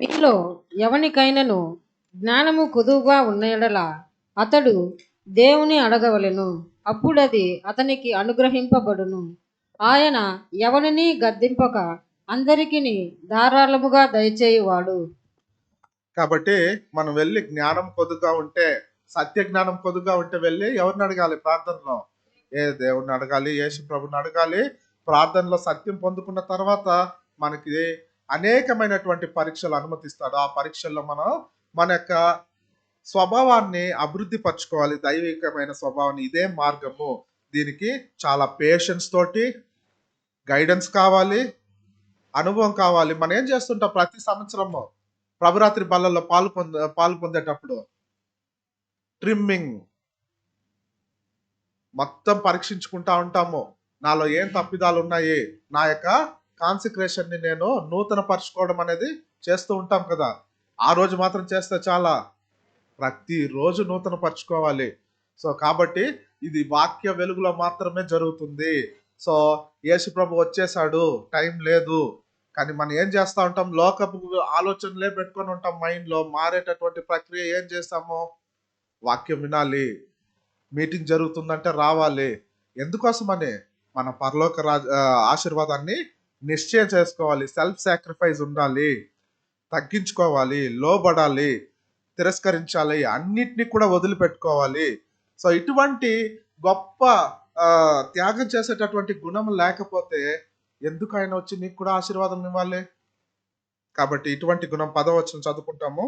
మీలో ఎవనికైనను జ్ఞానము కొదువుగా ఉన్న యెడల అతడు దేవుని అడగవలెను, అప్పుడది అతనికి అనుగ్రహింపబడును. ఆయన ఎవరిని గద్దింపక అందరికీ ధారాళముగా దయచేయువాడు. కాబట్టి మనం వెళ్ళి జ్ఞానం కొద్దుగా ఉంటే, సత్య జ్ఞానం కొద్దుగా ఉంటే వెళ్ళి ఎవరిని అడగాలి? ప్రార్థనలో దేవుడిని అడగాలి, యేసు ప్రభుని అడగాలి. ప్రార్థనలో సత్యం పొందుకున్న తర్వాత మనకి అనేకమైనటువంటి పరీక్షలు అనుమతిస్తాడు. ఆ పరీక్షల్లో మనం మన యొక్క స్వభావాన్ని అభివృద్ధి పరచుకోవాలి, దైవికమైన స్వభావాన్ని. ఇదే మార్గము. దీనికి చాలా పేషెన్స్ తోటి గైడెన్స్ కావాలి, అనుభవం కావాలి. మనం ఏం చేస్తుంటాం? ప్రతి సంవత్సరము ప్రభురాత్రి బల్లల్లో పాలు పొందేటప్పుడు ట్రిమ్మింగ్ మొత్తం పరీక్షించుకుంటా ఉంటాము. నాలో ఏం తప్పిదాలు ఉన్నాయి, నా యొక్క కాన్సిక్రేషన్ ని నేను నూతన పరచుకోవడం అనేది చేస్తూ ఉంటాం కదా. ఆ రోజు మాత్రం చేస్తే చాలా, ప్రతిరోజు నూతన పరచుకోవాలి. సో కాబట్టి ఇది వాక్య వెలుగులో మాత్రమే జరుగుతుంది. సో యేసు ప్రభు వచ్చేసాడు, టైం లేదు. కానీ మనం ఏం చేస్తూ ఉంటాం? లోకపు ఆలోచనలే పెట్టుకొని ఉంటాం మైండ్లో. మారేటటువంటి ప్రక్రియ ఏం చేస్తాము? వాక్యం వినాలి, మీటింగ్ జరుగుతుందంటే రావాలి. ఎందుకోసమని? మన పరలోక ఆశీర్వాదాన్ని నిశ్చయం చేసుకోవాలి. సెల్ఫ్ సాక్రిఫైస్ ఉండాలి, తగ్గించుకోవాలి, లోబడాలి, తిరస్కరించాలి, అన్నిటినీ కూడా వదిలిపెట్టుకోవాలి. సో ఇటువంటి గొప్ప త్యాగం చేసేటటువంటి గుణం లేకపోతే ఎందుకు ఆయన వచ్చి నీకు కూడా ఆశీర్వాదం ఇవ్వాలి? కాబట్టి ఇటువంటి గుణం 10వ వచనం చదువుకుంటాము.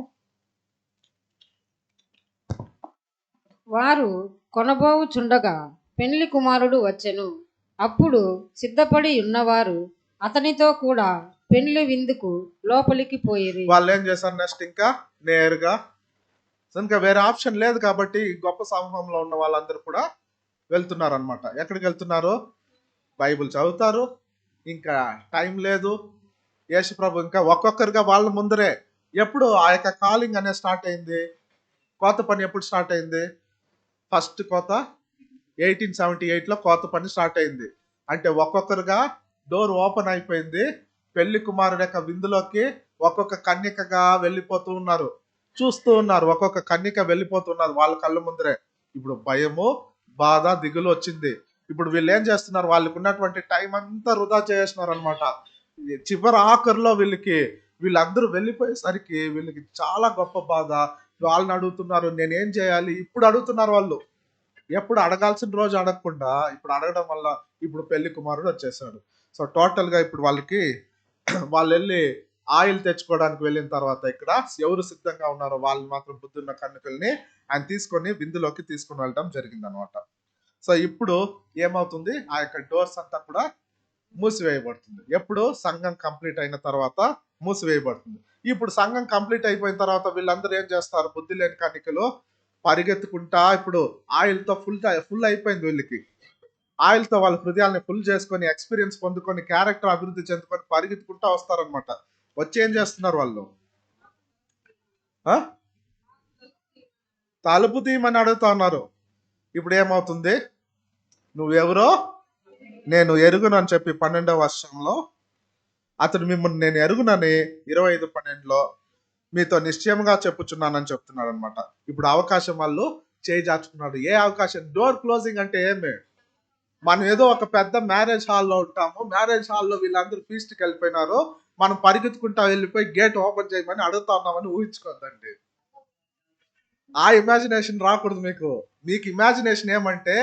వారు కొనబోవుచుండగా పెండ్లి కుమారుడు వచ్చెను. అప్పుడు సిద్ధపడి ఉన్నవారు అతనితో కూడా పెండ్లి విందుకు లోపలికి పోయిరి. వాళ్ళు ఏం చేశారు? నెక్స్ట్ ఇంకా నేరుగా, ఇంకా వేరే ఆప్షన్ లేదు కాబట్టి గొప్ప సమూహంలో ఉన్న వాళ్ళందరూ కూడా వెళ్తున్నారు అనమాట. ఎక్కడికి వెళ్తున్నారు? బైబిల్ చదువుతారు. ఇంకా టైం లేదు. యేసు ప్రభు ఇంకా ఒక్కొక్కరిగా వాళ్ళ ముందరే. ఎప్పుడు ఆ యొక్క కాలింగ్ అనేది స్టార్ట్ అయింది? కొత్త పని ఎప్పుడు స్టార్ట్ అయింది? ఫస్ట్ కోత 1878లో కోత పని స్టార్ట్ అయింది. అంటే ఒక్కొక్కరుగా డోర్ ఓపెన్ అయిపోయింది. పెళ్లి కుమారుడు యొక్క విందులోకి ఒక్కొక్క కన్యకగా వెళ్ళిపోతూ ఉన్నారు. చూస్తూ ఉన్నారు, ఒక్కొక్క కన్యక వెళ్ళిపోతున్నారు వాళ్ళ కళ్ళ ముందరే. ఇప్పుడు భయము, బాధ, దిగులు వచ్చింది. ఇప్పుడు వీళ్ళు ఏం చేస్తున్నారు, వాళ్ళకు ఉన్నటువంటి టైం అంతా వృధా చేస్తున్నారు అనమాట. చివరి ఆఖరిలో వీళ్ళందరూ వెళ్ళిపోయేసరికి వీళ్ళకి చాలా గొప్ప బాధ. వాళ్ళని అడుగుతున్నారు, నేనేం చేయాలి? ఇప్పుడు అడుగుతున్నారు వాళ్ళు. ఎప్పుడు అడగాల్సిన రోజు అడగకుండా ఇప్పుడు అడగడం వల్ల ఇప్పుడు పెళ్లి కుమారుడు వచ్చేసాడు. సో టోటల్ గా ఇప్పుడు వాళ్ళు వెళ్ళి ఆయిల్ తెచ్చుకోవడానికి వెళ్ళిన తర్వాత ఇక్కడ ఎవరు సిద్ధంగా ఉన్నారో వాళ్ళు మాత్రం బుద్ధున్న కన్యకల్ని ఆయన తీసుకొని విందులోకి తీసుకుని వెళ్ళడం జరిగింది అనమాట. సో ఇప్పుడు ఏమవుతుంది, ఆ యొక్క డోర్స్ అంతా కూడా మూసివేయబడుతుంది. ఎప్పుడు సంఘం కంప్లీట్ అయిన తర్వాత మూసివేయబడుతుంది. ఇప్పుడు సంఘం కంప్లీట్ అయిపోయిన తర్వాత వీళ్ళందరూ ఏం చేస్తారు, బుద్ధి లేని కన్యకలు పరిగెత్తుకుంటా ఇప్పుడు ఆయిల్ తో ఫుల్ అయిపోయింది వీళ్ళకి. ఆయిల్ తో వాళ్ళ హృదయాల్ని ఫుల్ చేసుకొని ఎక్స్పీరియన్స్ పొందుకొని క్యారెక్టర్ అభివృద్ధి చెందుకొని పరిగెత్తుకుంటా వస్తారనమాట. వచ్చి ఏం చేస్తున్నారు వాళ్ళు, తలుపు తీయమని అడుగుతా ఉన్నారు. ఇప్పుడు ఏమవుతుంది, నువ్వెవరో నేను ఎరుగును అని చెప్పి 12వ వర్షంలో అతడు మిమ్మల్ని నేను ఎరుగునని 25:12లో మీతో నిశ్చయంగా చెప్పుచున్నానని చెప్తున్నాడు అనమాట. ఇప్పుడు అవకాశం వాళ్ళు చేయి జాచుకున్నాడు. ఏ అవకాశం? డోర్ క్లోజింగ్ అంటే ఏమి, మనం ఏదో ఒక పెద్ద మ్యారేజ్ హాల్లో ఉంటాము, మ్యారేజ్ హాల్లో వీళ్ళందరూ ఫీస్ట్కి వెళ్ళిపోయినారు, మనం పరిగెత్తుకుంటా వెళ్ళిపోయి గేట్ ఓపెన్ చేయమని అడుగుతా ఉన్నామని ఊహించుకోద్దండి. ఆ ఇమాజినేషన్ రాకూడదు మీకు ఇమాజినేషన్ ఏమంటే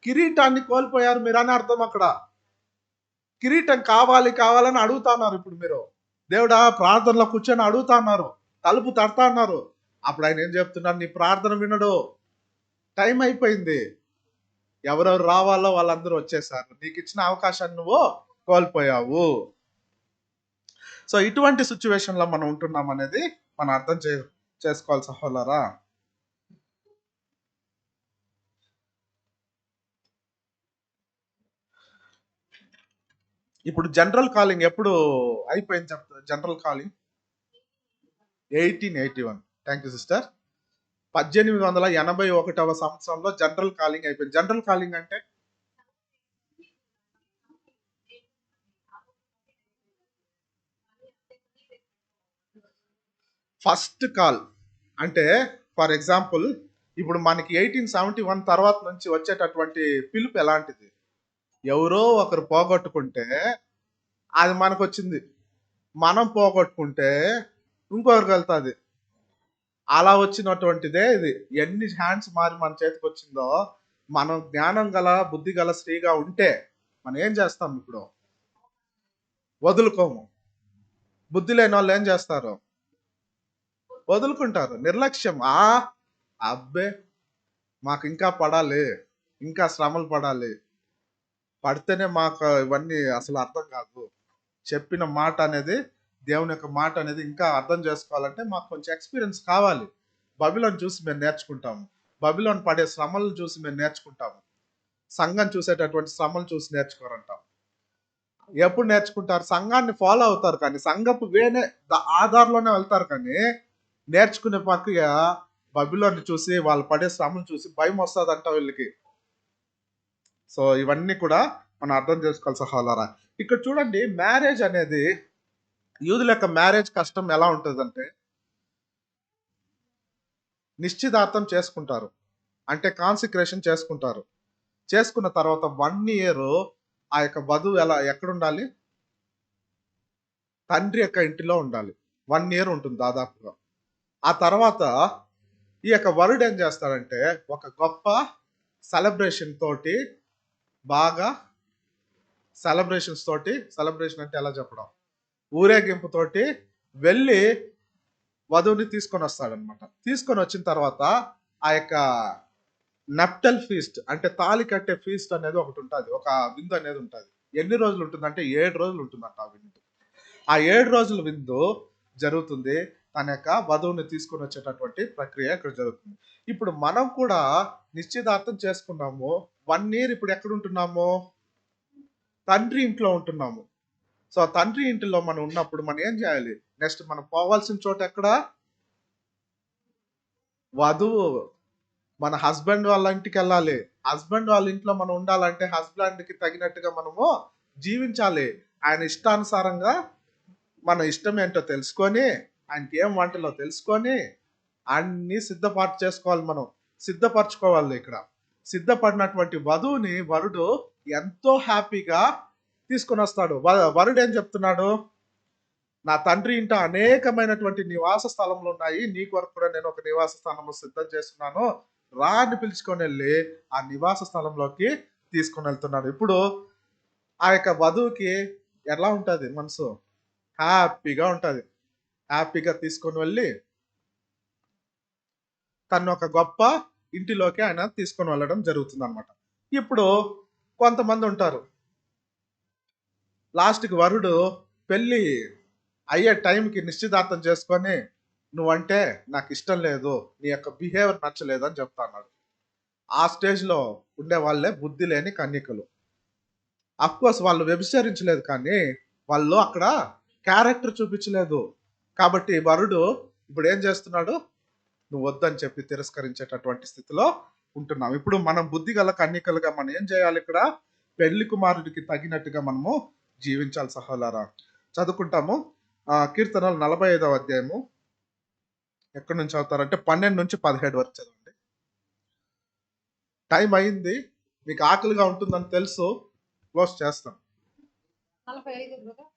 కిరీటాన్ని కోల్పోయారు మీరు అని అర్థం. అక్కడ కిరీటం కావాలని అడుగుతా ఉన్నారు. ఇప్పుడు మీరు దేవుడా ప్రార్థనలో కూర్చొని అడుగుతా ఉన్నారు, తలుపు తడతా ఉన్నారు. అప్పుడు ఆయన ఏం చెప్తున్నారు, నీ ప్రార్థన వినడు, టైం అయిపోయింది, ఎవరెవరు రావాలో వాళ్ళందరూ వచ్చేసారు, నీకు ఇచ్చిన అవకాశాన్ని నువ్వు కోల్పోయావు. సో ఇటువంటి సిచ్యువేషన్ లో మనం ఉంటున్నాం అనేది మనం అర్థం చేసుకోవాలి సహోదరా. ఇప్పుడు జనరల్ కాలింగ్ ఎప్పుడు అయిపోయింది చెప్తా. General calling 1881. Thank you sister. 1881వ సంవత్సరంలో జనరల్ కాలింగ్ అయిపోయింది. జనరల్ కాలింగ్ అంటే ఫస్ట్ కాల్. అంటే ఫర్ ఎగ్జాంపుల్ ఇప్పుడు మనకి 1871 తర్వాత నుంచి వచ్చేటటువంటి పిలుపు ఎలాంటిది, ఎవరో ఒకరు పోగొట్టుకుంటే అది మనకు వచ్చింది, మనం పోగొట్టుకుంటే ఇంకొకరికి వెళ్తుంది. అలా వచ్చినటువంటిదే ఇది. ఎన్ని హ్యాండ్స్ మారి మన చేతికి వచ్చిందో, మనం జ్ఞానం గల బుద్ధి గల స్త్రీగా ఉంటే మనం ఏం చేస్తాం, ఇప్పుడు వదులుకోము. బుద్ధి లేని వాళ్ళు ఏం చేస్తారు, వదులుకుంటారు. నిర్లక్ష్యం. అబ్బే మాకు ఇంకా పడాలి, ఇంకా శ్రమలు పడాలి, పడితేనే మాకు ఇవన్నీ అసలు అర్థం కాదు. చెప్పిన మాట అనేది, దేవుని యొక్క మాట అనేది ఇంకా అర్థం చేసుకోవాలంటే మాకు కొంచెం ఎక్స్పీరియన్స్ కావాలి. బబిలోని చూసి మేము నేర్చుకుంటాము, బబిలోని పడే శ్రమలను చూసి మేము నేర్చుకుంటాము. సంఘం చూసేటటువంటి శ్రమలు చూసి నేర్చుకోరంటాం. ఎప్పుడు నేర్చుకుంటారు, సంఘాన్ని ఫాలో అవుతారు కానీ సంఘపు వేనే ఆధారంలోనే వెళ్తారు కానీ నేర్చుకునే ప్రక్రియ బబిలోని చూసి వాళ్ళు పడే శ్రమలు చూసి భయం వస్తుందంట వీళ్ళకి. సో ఇవన్నీ కూడా మనం అర్థం చేసుకోవాలి సహోదరా. ఇక్కడ చూడండి, మ్యారేజ్ అనేది యూదుల యొక్క మ్యారేజ్ కష్టం ఎలా ఉంటుందంటే, నిశ్చితార్థం చేసుకుంటారు, అంటే కాన్సిక్రేషన్ చేసుకుంటారు. చేసుకున్న తర్వాత 1 year ఆ యొక్క వధువు ఎక్కడుండాలి, తండ్రి యొక్క ఇంటిలో ఉండాలి. 1 year ఉంటుంది దాదాపుగా. ఆ తర్వాత ఈ యొక్క వరుడు ఏం చేస్తాడంటే ఒక గొప్ప సెలబ్రేషన్ తోటి, బాగా సెలబ్రేషన్ అంటే ఎలా చెప్పడం, ఊరేగింపు తోటి వెళ్ళి వధువుని తీసుకొని వస్తాడనమాట. తీసుకొని వచ్చిన తర్వాత ఆ యొక్క నప్టల్ ఫీస్ట్ అంటే తాళి కట్టే ఫీస్ట్ అనేది ఒకటి ఉంటుంది, ఒక విందు అనేది ఉంటుంది. ఎన్ని రోజులు ఉంటుందంటే 7 రోజులు ఉంటుందంట ఆ విందు. ఆ 7 రోజుల విందు జరుగుతుంది. తన యొక్క వధువుని తీసుకొని వచ్చేటటువంటి ప్రక్రియ ఇక్కడ జరుగుతుంది. ఇప్పుడు మనం కూడా నిశ్చితార్థం చేసుకున్నాము, 1 year ఇప్పుడు ఎక్కడ ఉంటున్నాము, తండ్రి ఇంట్లో ఉంటున్నాము. సో తండ్రి ఇంటిలో మనం ఉన్నప్పుడు మనం ఏం చేయాలి, నెక్స్ట్ మనం పోవాల్సిన చోట ఎక్కడ, వధువు మన హస్బెండ్ వాళ్ళ ఇంటికి వెళ్ళాలి. హస్బెండ్ వాళ్ళ ఇంట్లో మనం ఉండాలంటే హస్బెండ్ కి తగినట్టుగా మనము జీవించాలి. ఆయన ఇష్టానుసారంగా మన ఇష్టం ఏంటో తెలుసుకొని, ఆయనకి ఏం వంటలో తెలుసుకొని అన్ని సిద్ధపాటు చేసుకోవాలి మనం. సిద్ధపరచుకోవాలి ఇక్కడ. సిద్ధపడినటువంటి వధువుని వరుడు ఎంతో హ్యాపీగా తీసుకొని వస్తాడు. వరుడు ఏం చెప్తున్నాడు? నా తండ్రి ఇంట అనేకమైనటువంటి నివాస స్థలములు ఉన్నాయి. నీ కొరకు కూడా నేను ఒక నివాస స్థలము సిద్ధం చేస్తున్నాను. రా అని పిలుచుకొని వెళ్ళి ఆ నివాస స్థలంలోకి తీసుకొని వెళ్తున్నాడు. ఇప్పుడు ఆ యొక్క వధువుకి ఎలా ఉంటది మనసు? హ్యాపీగా ఉంటది. హ్యాపీగా తీసుకొని వెళ్ళి తను ఒక గొప్ప ఇంటిలోకి ఆయన తీసుకొని వెళ్ళడం జరుగుతుంది అనమాట. ఇప్పుడు కొంతమంది ఉంటారు, లాస్ట్కి వరుడు పెళ్ళి అయ్యే టైంకి నిశ్చితార్థం చేసుకొని, నువ్వంటే నాకు ఇష్టం లేదు, నీ యొక్క బిహేవియర్ నచ్చలేదు అని చెప్తా అన్నాడు. ఆ స్టేజ్లో ఉండే వాళ్ళే బుద్ధి లేని కన్యకలు. కోర్స్ వాళ్ళు వ్యభిచరించలేదు, కానీ వాళ్ళు అక్కడ క్యారెక్టర్ చూపించలేదు. కాబట్టి వరుడు ఇప్పుడు ఏం చేస్తున్నాడు? నువ్వు వద్దని చెప్పి తిరస్కరించేటటువంటి స్థితిలో ఉంటున్నాం. ఇప్పుడు మనం బుద్ధి గల కన్యకలుగా మనం ఏం చేయాలి? ఇక్కడ పెళ్లి కుమారుడికి తగినట్టుగా మనము జీవించాలి సహోదరా. చదువుకుంటాము. కీర్తనలు 45వ అధ్యాయము ఎక్కడి నుంచి చదువుతారంటే 12 నుంచి 17 వరకు చదవండి. టైం అయింది, మీకు ఆకలిగా ఉంటుందని తెలుసు, క్లోజ్ చేస్తాం. 45 బ్రదర్.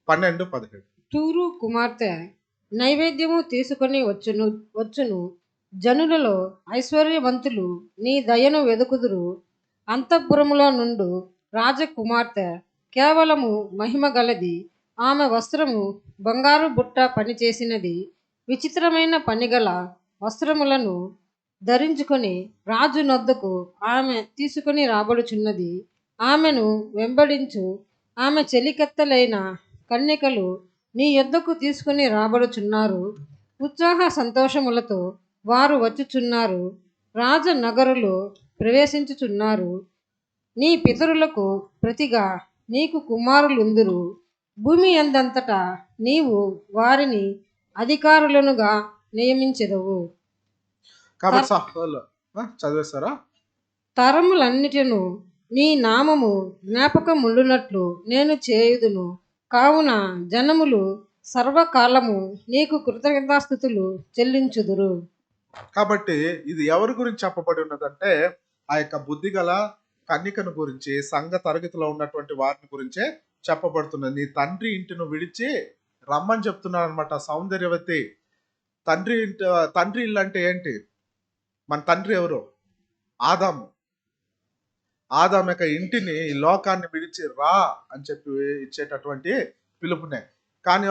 12, 17. తూరు కుమార్తె నైవేద్యము తీసుకొని వచ్చును జనులలో ఐశ్వర్యవంతులు నీ దయను వెదుకుదురు. అంతఃపురములో నుండు రాజకుమార్తె కేవలము మహిమ గలది. ఆమె వస్త్రము బంగారు బుట్ట పనిచేసినది. విచిత్రమైన పనిగల వస్త్రములను ధరించుకొని రాజు నొద్దకు ఆమె తీసుకొని రాబడుచున్నది. ఆమెను వెంబడించు ఆమె చెలికత్తెలైన కన్యకలు నీ యొద్దకు తీసుకుని రాబడుచున్నారు. ఉత్సాహ సంతోషములతో వారు వచ్చుచున్నారు. రాజనగరులో ప్రవేశించుచున్నారు. నీ పితరులకు ప్రతిగా నీకు కుమారులుందురు. భూమి అందంతటా నీవు వారిని అధికారులనుగా నియమించెదవు. కాబట్టి చదివేస్తారా? తరములన్నిటిను నీ నామము జ్ఞాపకముండునట్లు నేను చేయుదును. కావున జనములు సర్వకాలము నీకు కృతజ్ఞతాస్తుతులు చెల్లించుదురు. కాబట్టి ఇది ఎవరి గురించి చెప్పబడి ఉన్నదంటే ఆ యొక్క బుద్ధి గల కన్యకను గురించి, సంఘ తరగతిలో ఉన్నటువంటి వారిని గురించే చెప్పబడుతున్నది. నీ తండ్రి ఇంటిని విడిచి రమ్మని చెప్తున్నాడు అనమాట సౌందర్యవతి. తండ్రి ఇల్లు అంటే ఏంటి? మన తండ్రి ఎవరు? ఆదాము. ఆదాము యొక్క ఇంటిని, ఈ లోకాన్ని విడిచి రా అని చెప్పి ఇచ్చేటటువంటి పిలుపునే. కానీ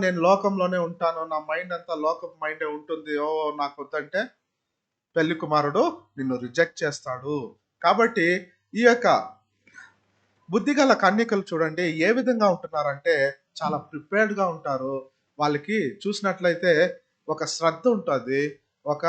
నేను లోకంలోనే ఉంటాను, నా మైండ్ అంతా లోకపు మైండే ఉంటుంది, నాకు వద్దంటే పెళ్లి కుమారుడు నిన్ను రిజెక్ట్ చేస్తాడు. కాబట్టి ఈ యొక్క బుద్ధిగల కన్యకలు చూడండి ఏ విధంగా ఉంటున్నారంటే చాలా ప్రిపేర్డ్గా ఉంటారు. వాళ్ళకి చూసినట్లయితే ఒక శ్రద్ధ ఉంటుంది, ఒక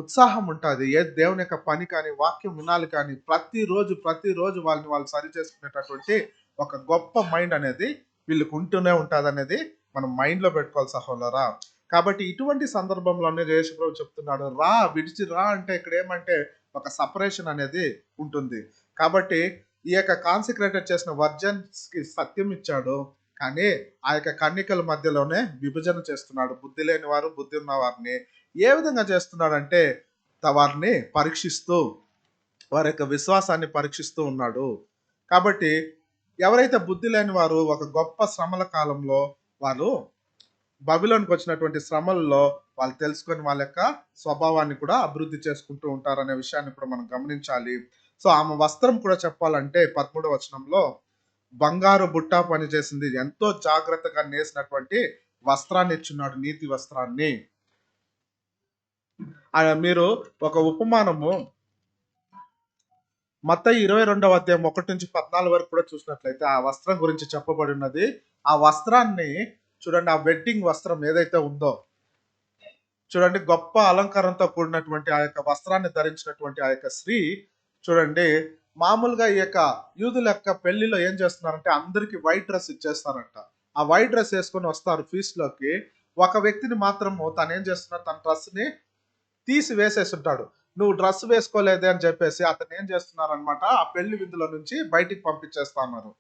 ఉత్సాహం ఉంటుంది. ఏ దేవుని యొక్క పని కానీ, వాక్యం వినాలి కానీ, ప్రతిరోజు వాళ్ళని వాళ్ళు సరి చేసుకునేటటువంటి ఒక గొప్ప మైండ్ అనేది వీళ్ళకి ఉంటూనే ఉంటుంది అనేది మనం మైండ్లో పెట్టుకోవాలి సహోదరా. కాబట్టి ఇటువంటి సందర్భంలోనే యేసుప్రభు చెప్తున్నాడు, విడిచి రా అంటే ఇక్కడ ఏమంటే ఒక సపరేషన్ అనేది ఉంటుంది. కాబట్టి ఈ యొక్క కాన్సిక్రేటెడ్ చేసిన వర్జన్స్కి సత్యం ఇచ్చాడు, కానీ ఆ యొక్క కన్యకల మధ్యలోనే విభజన చేస్తున్నాడు. బుద్ధి లేని వారు, బుద్ధి ఉన్న వారిని ఏ విధంగా చేస్తున్నాడంటే వారిని పరీక్షిస్తూ, వారి యొక్క విశ్వాసాన్ని పరీక్షిస్తూ ఉన్నాడు. కాబట్టి ఎవరైతే బుద్ధి లేని వారు ఒక గొప్ప శ్రమల కాలంలో వాళ్ళు బబిలోనికి వచ్చినటువంటి శ్రమల్లో వాళ్ళు తెలుసుకొని వాళ్ళ యొక్క స్వభావాన్ని కూడా అభివృద్ధి చేసుకుంటూ ఉంటారనే విషయాన్ని కూడా మనం గమనించాలి. సో ఆమె వస్త్రం కూడా చెప్పాలంటే 13వ వచనంలో బంగారు బుట్ట పని చేసింది, ఎంతో జాగ్రత్తగా నేసినటువంటి వస్త్రాన్ని ఇచ్చున్నాడు, నీతి వస్త్రాన్ని. మీరు ఒక ఉపమానము మత్తయి 22వ అధ్యాయం 1 నుంచి 14 వరకు కూడా చూసినట్లయితే ఆ వస్త్రం గురించి చెప్పబడి ఉన్నది. ఆ వస్త్రాన్ని చూడండి, ఆ వెడ్డింగ్ వస్త్రం ఏదైతే ఉందో చూడండి, గొప్ప అలంకారంతో కూడినటువంటి ఆ యొక్క వస్త్రాన్ని ధరించినటువంటి ఆ యొక్క స్త్రీ చూడండి, మామూలుగా ఈ యొక్క యూదుల యొక్క పెళ్లిలో ఏం చేస్తున్నారంటే అందరికి వైట్ డ్రెస్ ఇచ్చేస్తారంట. ఆ వైట్ డ్రెస్ వేసుకొని వస్తారు ఫీస్ట్ లోకి. ఒక వ్యక్తిని మాత్రము తను ఏం చేస్తున్నారు, తన డ్రెస్ ని తీసి వేసేస్తుంటాడు. నువ్వు డ్రెస్ వేసుకోలేదే అని చెప్పేసి అతను ఏం చేస్తున్నారనమాట, ఆ పెళ్లి విందులో నుంచి బయటికి పంపించేస్తా ఉన్నారు.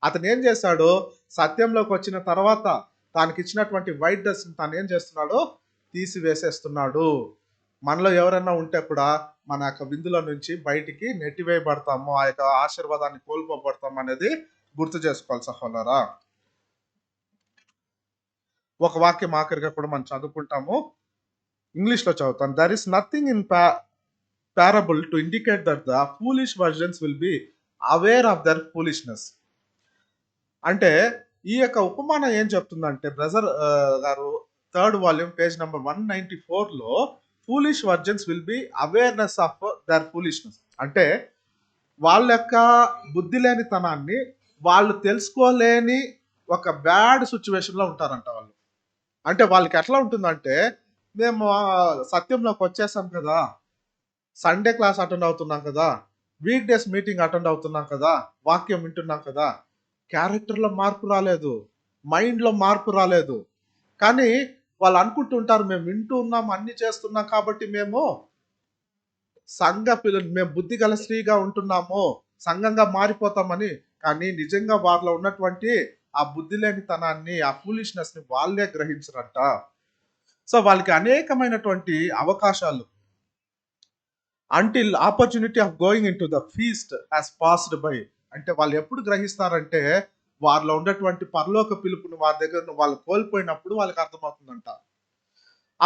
అతను ఏం చేశాడు, సత్యంలోకి వచ్చిన తర్వాత తానికి ఇచ్చినటువంటి వైట్ డ్రెస్ తాను ఏం చేస్తున్నాడు, తీసి వేసేస్తున్నాడు. మనలో ఎవరైనా ఉంటే కూడా మన యొక్క విందులో నుంచి బయటికి నెట్టివేయబడతాము, ఆ యొక్క ఆశీర్వాదాన్ని కోల్పోబడతాము అనేది గుర్తు చేసుకోవాలి సహోదరా. ఒక వాక్యం ఆఖరిగా కూడా మనం చదువుకుంటాము, ఇంగ్లీష్ లో చదువుతాను. There is nothing in parable to indicate that the foolish virgins will be aware of their foolishness. అంటే ఈ యొక్క ఉపమానం ఏం చెప్తుందంటే బ్రదర్ గారు, 3rd వాల్యూమ్ పేజ్ నెంబర్ 194లో foolish virgins will be awareness of their foolishness అంటే వాళ్ళ యొక్క బుద్ధి లేనితనాన్ని వాళ్ళు తెలుసుకోలేని ఒక బ్యాడ్ సిచ్యువేషన్ లో ఉంటారంట వాళ్ళు. అంటే వాళ్ళకి ఎట్లా ఉంటుందంటే, మేము సత్యంలోకి వచ్చేసాం కదా, సండే క్లాస్ అటెండ్ అవుతున్నాం కదా, వీక్ డేస్ మీటింగ్ అటెండ్ అవుతున్నాం కదా, వాక్యం వింటున్నాం కదా, క్యారెక్టర్లో మార్పు రాలేదు, మైండ్లో మార్పు రాలేదు. కానీ వాళ్ళు అనుకుంటుంటారు మేము వింటూ ఉన్నాం, అన్ని చేస్తున్నాం కాబట్టి మేము మేము బుద్ధి గల స్త్రీగా ఉంటున్నాము, సంఘంగా మారిపోతామని. కానీ నిజంగా వారిలో ఉన్నటువంటి ఆ బుద్ధి లేనితనాన్ని, ఆ ఫూలిష్నెస్ ని వాళ్ళే గ్రహించరంట. సో వాళ్ళకి అనేకమైనటువంటి అవకాశాలు, until opportunity of going in to the feast has passed by, అంటే వాళ్ళు ఎప్పుడు గ్రహిస్తారంటే వారిలో ఉన్నటువంటి పరలోక పిలుపును వారి దగ్గర వాళ్ళు కోల్పోయినప్పుడు వాళ్ళకి అర్థమవుతుందంట.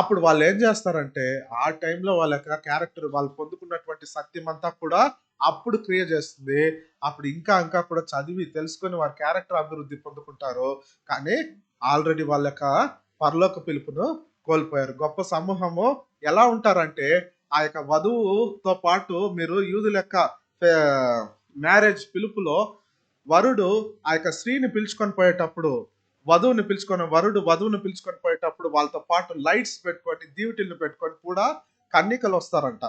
అప్పుడు వాళ్ళు ఏం చేస్తారంటే ఆ టైంలో వాళ్ళ యొక్క క్యారెక్టర్, వాళ్ళు పొందుకున్నటువంటి సత్యం అంతా కూడా అప్పుడు క్రియేట్ చేస్తుంది. అప్పుడు ఇంకా ఇంకా కూడా చదివి తెలుసుకొని వారి క్యారెక్టర్ అభివృద్ధి పొందుకుంటారు. కానీ ఆల్రెడీ వాళ్ళ యొక్క పరలోక పిలుపును కోల్పోయారు. గొప్ప సమూహము ఎలా ఉంటారంటే, ఆ యొక్క వధువుతో పాటు మీరు యూదుల యొక్క మ్యారేజ్ పిలుపులో వరుడు ఆ యొక్క స్త్రీని పిలుచుకొని పోయేటప్పుడు, వరుడు వధువుని పిలుచుకొని పోయేటప్పుడు వాళ్ళతో పాటు లైట్స్ పెట్టుకొని, దీవిటిల్ని పెట్టుకొని కూడా కన్నికలు వస్తారంట.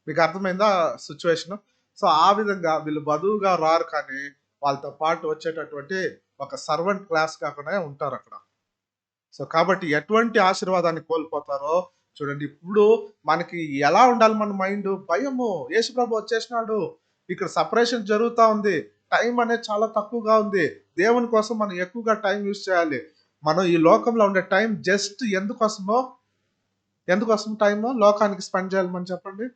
మీకు అర్థమైందా సిచ్యువేషన్? సో ఆ విధంగా వీళ్ళు వధువుగా రారు, కానీ వాళ్ళతో పాటు వచ్చేటటువంటి ఒక సర్వెంట్ క్లాస్ కాకుండా ఉంటారు అక్కడ. సో కాబట్టి ఎటువంటి ఆశీర్వాదాన్ని కోల్పోతారో చూడండి. ఇప్పుడు మనకి ఎలా ఉండాలి మన మైండ్? భయము, యేసుప్రభు వచ్చేసినాడు, ఇక్కడ సపరేషన్ జరుగుతూ ఉంది, టైం అనేది చాలా తక్కువగా ఉంది, దేవుని కోసం మనం ఎక్కువగా టైం యూజ్ చేయాలి. మనం ఈ లోకంలో ఉండే టైం జస్ట్ ఎందుకోసం టైం లోకానికి స్పెండ్ చేయాలి మనం చెప్పండి.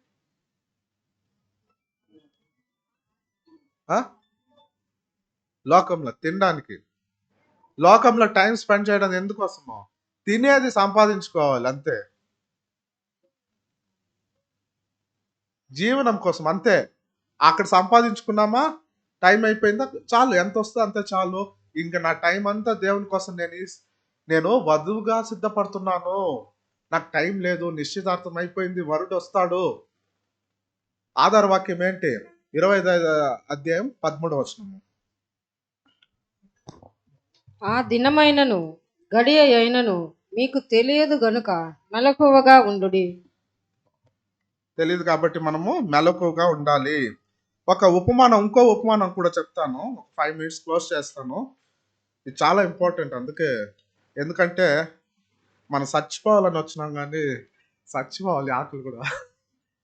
లోకంలో తినడానికి, లోకంలో టైం స్పెండ్ చేయడం ఎందుకోసమో? తినేది సంపాదించుకోవాలి అంతే, జీవనం కోసం అంతే. అక్కడ సంపాదించుకున్నామా, టైం అయిపోయిందా, చాలు, ఎంత వస్తుందో అంతే చాలు. ఇంకా నా టైం అంతా దేవుని కోసం నేను వధువుగా సిద్ధపడుతున్నాను, నాకు టైం లేదు, నిశ్చితార్థం అయిపోయింది, వరుడు వస్తాడు. ఆధార వాక్యం ఏంటి? 25వ అధ్యాయం 13వ వచనం. ఆ దినమైనను గడియ అయినను మీకు తెలియదు గనుక మెలకువగా ఉండుడి. తెలియదు కాబట్టి మనము మెలకువగా ఉండాలి. ఇంకో ఉపమానం కూడా చెప్తాను, 5 minutes క్లోజ్ చేస్తాను. ఇది చాలా ఇంపార్టెంట్. ఎందుకంటే మనం చచ్చిపోవాలని వచ్చినాం, కానీ చచ్చిపోవాలి ఆకులు కూడా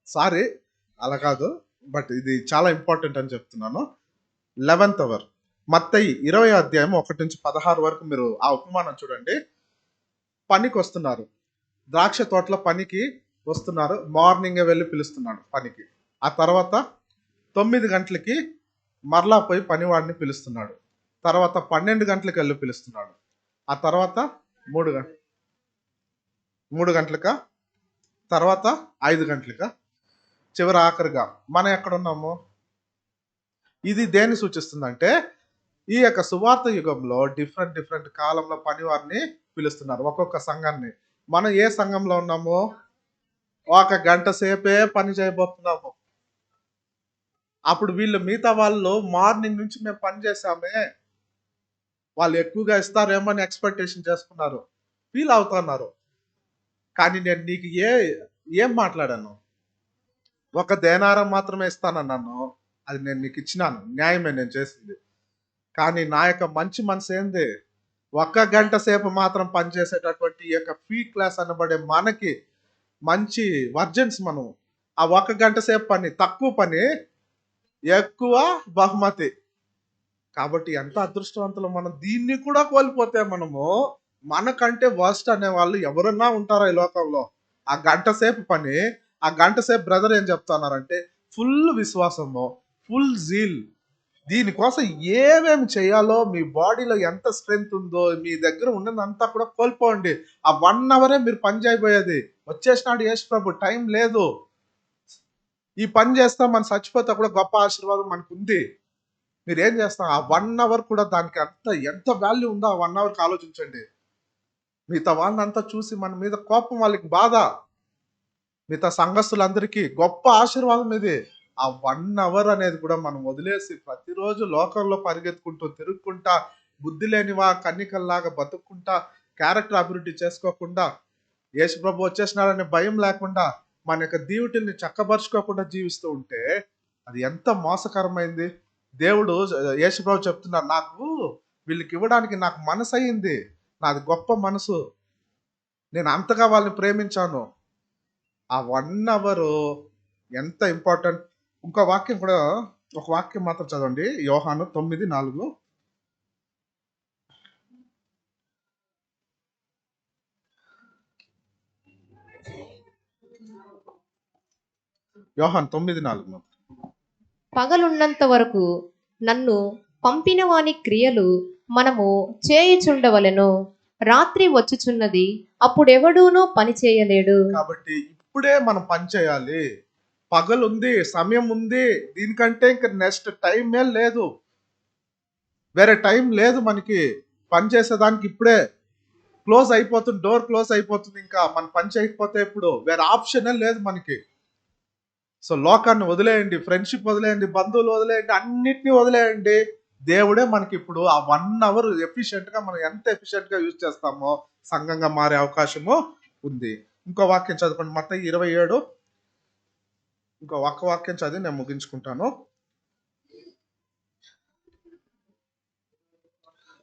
సారీ అలా కాదు, బట్ ఇది చాలా ఇంపార్టెంట్ అని చెప్తున్నాను. 11th అవర్, మత్తయి 20వ అధ్యాయం 1 నుంచి 16 వరకు మీరు ఆ ఉపమానం చూడండి. పనికి వస్తున్నారు, ద్రాక్ష తోటలో పనికి వస్తున్నారు, మార్నింగే వెళ్ళి పిలుస్తున్నాడు పనికి. ఆ తర్వాత 9 గంటలకి మరలా పోయి పనివాడిని పిలుస్తున్నాడు. తర్వాత 12 గంటలకు వెళ్ళి పిలుస్తున్నాడు. ఆ తర్వాత 3 గంటలక, తర్వాత 5 గంటలక, చివరి ఆఖరిగా మనం ఎక్కడున్నాము? ఇది దేన్ని సూచిస్తుందంటే, ఈ యొక్క సువార్త యుగంలో డిఫరెంట్ కాలంలో పనివారిని పిలుస్తున్నారు, ఒక్కొక్క సంఘాన్ని. మనం ఏ సంఘంలో ఉన్నాము? 1 గంట సేపే పని చేయబోతున్నాము. అప్పుడు వీళ్ళు మిగతా వాళ్ళు మార్నింగ్ నుంచి మేము పని చేసామే, వాళ్ళు ఎక్కువగా ఇస్తారేమో అని ఎక్స్పెక్టేషన్ చేసుకున్నారు, ఫీల్ అవుతున్నారు. కానీ నేను నీకు ఏం మాట్లాడాను? 1 దేనారం మాత్రమే ఇస్తానన్నాను, అది నేను నీకు ఇచ్చినాను, న్యాయమే నేను చేసింది. కానీ నా యొక్క మంచి మనసు ఏంది? 1 గంట సేపు మాత్రం పనిచేసేటటువంటి ఈ యొక్క ఫీ క్లాస్ అనబడే మనకి మంచి వర్జన్స్ మనం. ఆ 1 గంట సేపు పని, తక్కువ పని, ఎక్కువ బహుమతి. కాబట్టి ఎంత అదృష్టవంతులు మనం. దీన్ని కూడా కోల్పోతే మనము, మనకంటే వర్స్ట్ అనేవాళ్ళు ఎవరన్నా ఉంటారా ఈ లోకంలో? ఆ గంట సేపు పని, ఆ గంట సేపు బ్రదర్ ఏం చెప్తున్నారంటే ఫుల్ విశ్వాసము, ఫుల్ జీల్. దీనికోసం ఏమేమి చేయాలో, మీ బాడీలో ఎంత స్ట్రెంగ్త్ ఉందో, మీ దగ్గర ఉన్నదంతా కూడా కోల్పోండి. ఆ 1 అవరే మీరు పని చేయబోయేది. వచ్చేసినాడు యేసు ప్రభు, టైం లేదు. ఈ పని చేస్తాం, మనం చచ్చిపోతే కూడా గొప్ప ఆశీర్వాదం మనకు ఉంది. మీరు ఏం చేస్తాం? ఆ 1 అవర్ కూడా దానికి ఎంత వాల్యూ ఉందో ఆ 1 అవర్కి ఆలోచించండి. మిగతా వాళ్ళంతా చూసి మన మీద కోపం, వాళ్ళకి బాధ. మిగతా సంఘస్థులందరికీ గొప్ప ఆశీర్వాదం ఇది. ఆ 1 అవర్ అనేది కూడా మనం వదిలేసి ప్రతిరోజు లోకంలో పరిగెత్తుకుంటూ తిరుగుకుంటా, బుద్ధి లేనివా కన్నికల్లాగా బతుక్కుంటా, క్యారెక్టర్ అభివృద్ధి చేసుకోకుండా, యేసు ప్రభు వచ్చేసినాడనే భయం లేకుండా, మన యొక్క దీవిటిల్ని చక్కబరుచుకోకుండా జీవిస్తూ ఉంటే అది ఎంత మోసకరమైంది. దేవుడు యేసు ప్రభు చెప్తున్నారు, నాకు వీళ్ళకి ఇవ్వడానికి నాకు మనసు అయింది, నాది గొప్ప మనసు, నేను అంతగా వాళ్ళని ప్రేమించాను. ఆ 1 అవర్ ఎంత ఇంపార్టెంట్. ఇంకో వాక్యం కూడా, ఒక వాక్యం మాత్రం చదవండి. యోహాను 9:4. యోహాను 9:4. పగలున్నంత వరకు నన్ను పంపిన వాని క్రియలు మనము చేయుచుండవలెను. రాత్రి వచ్చుచున్నది, అప్పుడెవడూనూ పని చేయలేడు. కాబట్టి ఇప్పుడే మనం పని చేయాలి. పగలుంది, సమయం ఉంది. దీనికంటే ఇంక నెక్స్ట్ టైమే లేదు. వేరే టైం లేదు మనకి. పని చేసేదానికి ఇప్పుడే క్లోజ్ అయిపోతుంది, డోర్ క్లోజ్ అయిపోతుంది. ఇంకా మనం పని చేయకపోతే ఇప్పుడు వేరే ఆప్షనే లేదు మనకి. సో లోకాన్ని వదిలేయండి, ఫ్రెండ్షిప్ వదిలేయండి, బంధువులు వదిలేయండి, అన్నిటినీ వదిలేయండి. దేవుడే మనకి ఇప్పుడు ఆ 1 అవర్ ఎఫిషియెంట్గా మనం ఎంత ఎఫిషియెంట్గా యూజ్ చేస్తామో సంఘంగా మారే అవకాశము ఉంది. ఇంకో వాక్యం చదువుకోండి, మత్తయి 27. ఇంకో ఒక్క వాక్యం చదివి నేను ముగించుకుంటాను.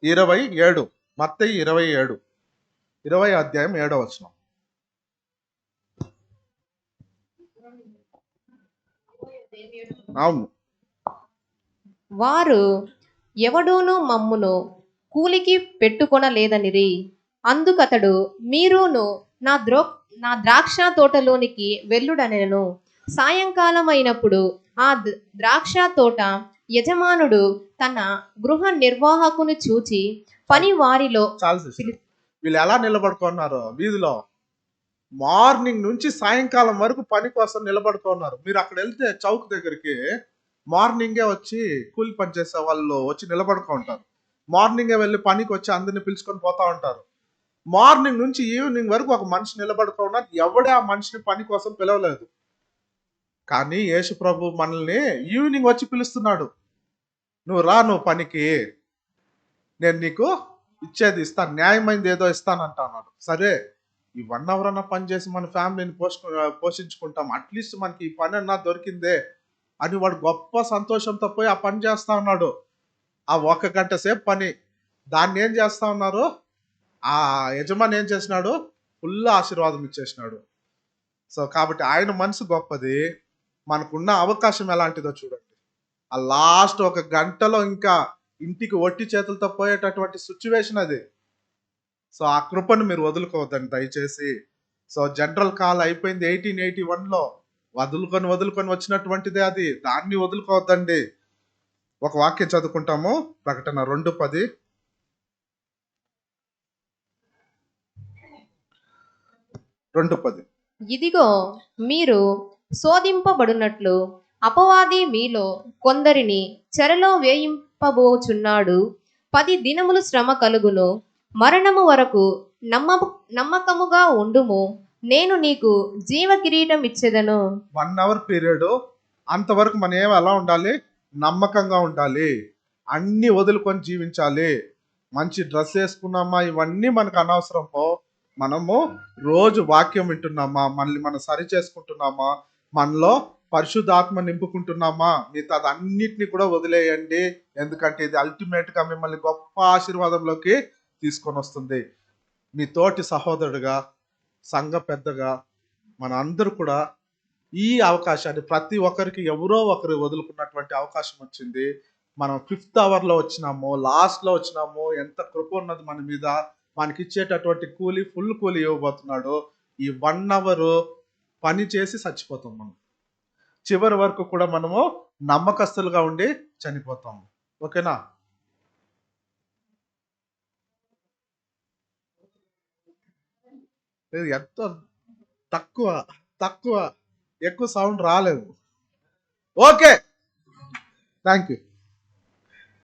27, మత్తయి 27, 20 అధ్యాయం 7వ వచనం. అవును. వారు ఎవడూనూ మమ్మును కూలికి పెట్టుకొనలేదనిరి. అందుకతడు, మీరును నా ద్రాక్ష తోటలోనికి వెళ్ళుడనెను. సాయంకాలం అయినప్పుడు ఆ ద్రాక్ష తోట యజమానుడు తన గృహ నిర్వాహకుని చూచి పని వారిలో చాలు సిస్టర్. వీళ్ళు ఎలా నిలబడుకున్నారు వీధిలో? మార్నింగ్ నుంచి సాయంకాలం వరకు పని కోసం నిలబడుకున్నారు. మీరు అక్కడ వెళ్తే చౌక్ దగ్గరికి మార్నింగే వచ్చి కూలి పని చేసే వాళ్ళు వచ్చి నిలబడుకో ఉంటారు. మార్నింగే వెళ్ళి పనికి వచ్చి అందరిని పిలుచుకొని పోతా ఉంటారు. మార్నింగ్ నుంచి ఈవినింగ్ వరకు ఒక మనిషి నిలబడుకో ఉన్నారు. ఎవడే ఆ మనిషిని పని కోసం పిలవలేదు. కానీ యేసు ప్రభు మనల్ని ఈవినింగ్ వచ్చి పిలుస్తున్నాడు. నువ్వు రా, నువ్వు పనికి, నేను నీకు ఇచ్చేది ఇస్తాను, న్యాయమైంది ఏదో ఇస్తానంట అన్నాడు. సరే, ఈ 1 అవర్ అన్న పని చేసి మన ఫ్యామిలీని పోషించుకుంటాం, అట్లీస్ట్ మనకి ఈ పని అన్నా దొరికిందే అని వాడు గొప్ప సంతోషంతో పోయి ఆ పని చేస్తా ఉన్నాడు. ఆ 1 గంట సేపు పని, దాన్ని ఏం చేస్తా ఉన్నారు? ఆ యజమాని ఏం చేసినాడు? ఫుల్ ఆశీర్వాదం ఇచ్చేసినాడు. సో కాబట్టి ఆయన మనసు గొప్పది. మనకున్న అవకాశం ఎలాంటిదో చూడండి. ఆ లాస్ట్ 1 గంటలో ఇంకా ఇంటికి ఒట్టి చేతులతో పోయేటటువంటి సిచ్యువేషన్ అది. సో ఆ కృపను మీరు వదులుకోవద్దండి దయచేసి. సో జనరల్ కాల్ అయిపోయింది 1881లో, వదులుకొని వచ్చినటువంటిదే అది. దాన్ని వదులుకోవద్దండి. ఒక వాక్యం చదువుకుంటాము, ప్రకటన 2:10. ఇదిగో, మీరు శోధింపబడినట్లు అపవాది మీలో కొందరిని చెరలో వేయింపబోచున్నాడు. 10 దినములు శ్రమ కలుగును. మరణము వరకు నమ్మకముగా ఉండుము. నేను నీకు జీవ కిరీటం ఇచ్చేదను. 1 అవర్ పీరియడ్, అంతవరకు మనం ఎలా ఉండాలి? నమ్మకంగా ఉండాలి. అన్ని వదులుకొని జీవించాలి. మంచి డ్రెస్ వేసుకున్నామా, ఇవన్నీ మనకు అనవసరము. మనము రోజు వాక్యం వింటున్నామా, మనల్ని మనం సరి చేసుకుంటున్నామా, మనలో పరిశుద్ధాత్మ నింపుకుంటున్నామా, మిగతా అన్నిటిని కూడా వదిలేయండి. ఎందుకంటే ఇది అల్టిమేట్ గా మిమ్మల్ని గొప్ప ఆశీర్వాదంలోకి తీసుకొని వస్తుంది. మీ తోటి సహోదరుడుగా, సంఘ పెద్దగా, మన అందరూ కూడా ఈ అవకాశాన్ని ప్రతి ఒక్కరికి ఎవరో ఒకరు వదులుకున్నటువంటి అవకాశం వచ్చింది. మనం 5th అవర్‌లో వచ్చినాము, లాస్ట్‌లో వచ్చినాము. ఎంత కృప ఉన్నది మన మీద. మనకిచ్చేటటువంటి కూలి ఫుల్ కూలి ఇవ్వబోతున్నాడు. ఈ 1 అవరు పని చేసి చచ్చిపోతాం మనం. చివరి వరకు కూడా మనము నమ్మకస్తులుగా ఉండి చనిపోతాము. ఓకేనా? ఇది ఎంతో తక్కువ, తక్కువ ఎక్కువ సౌండ్ రాలేదు. ఓకే. Thank you.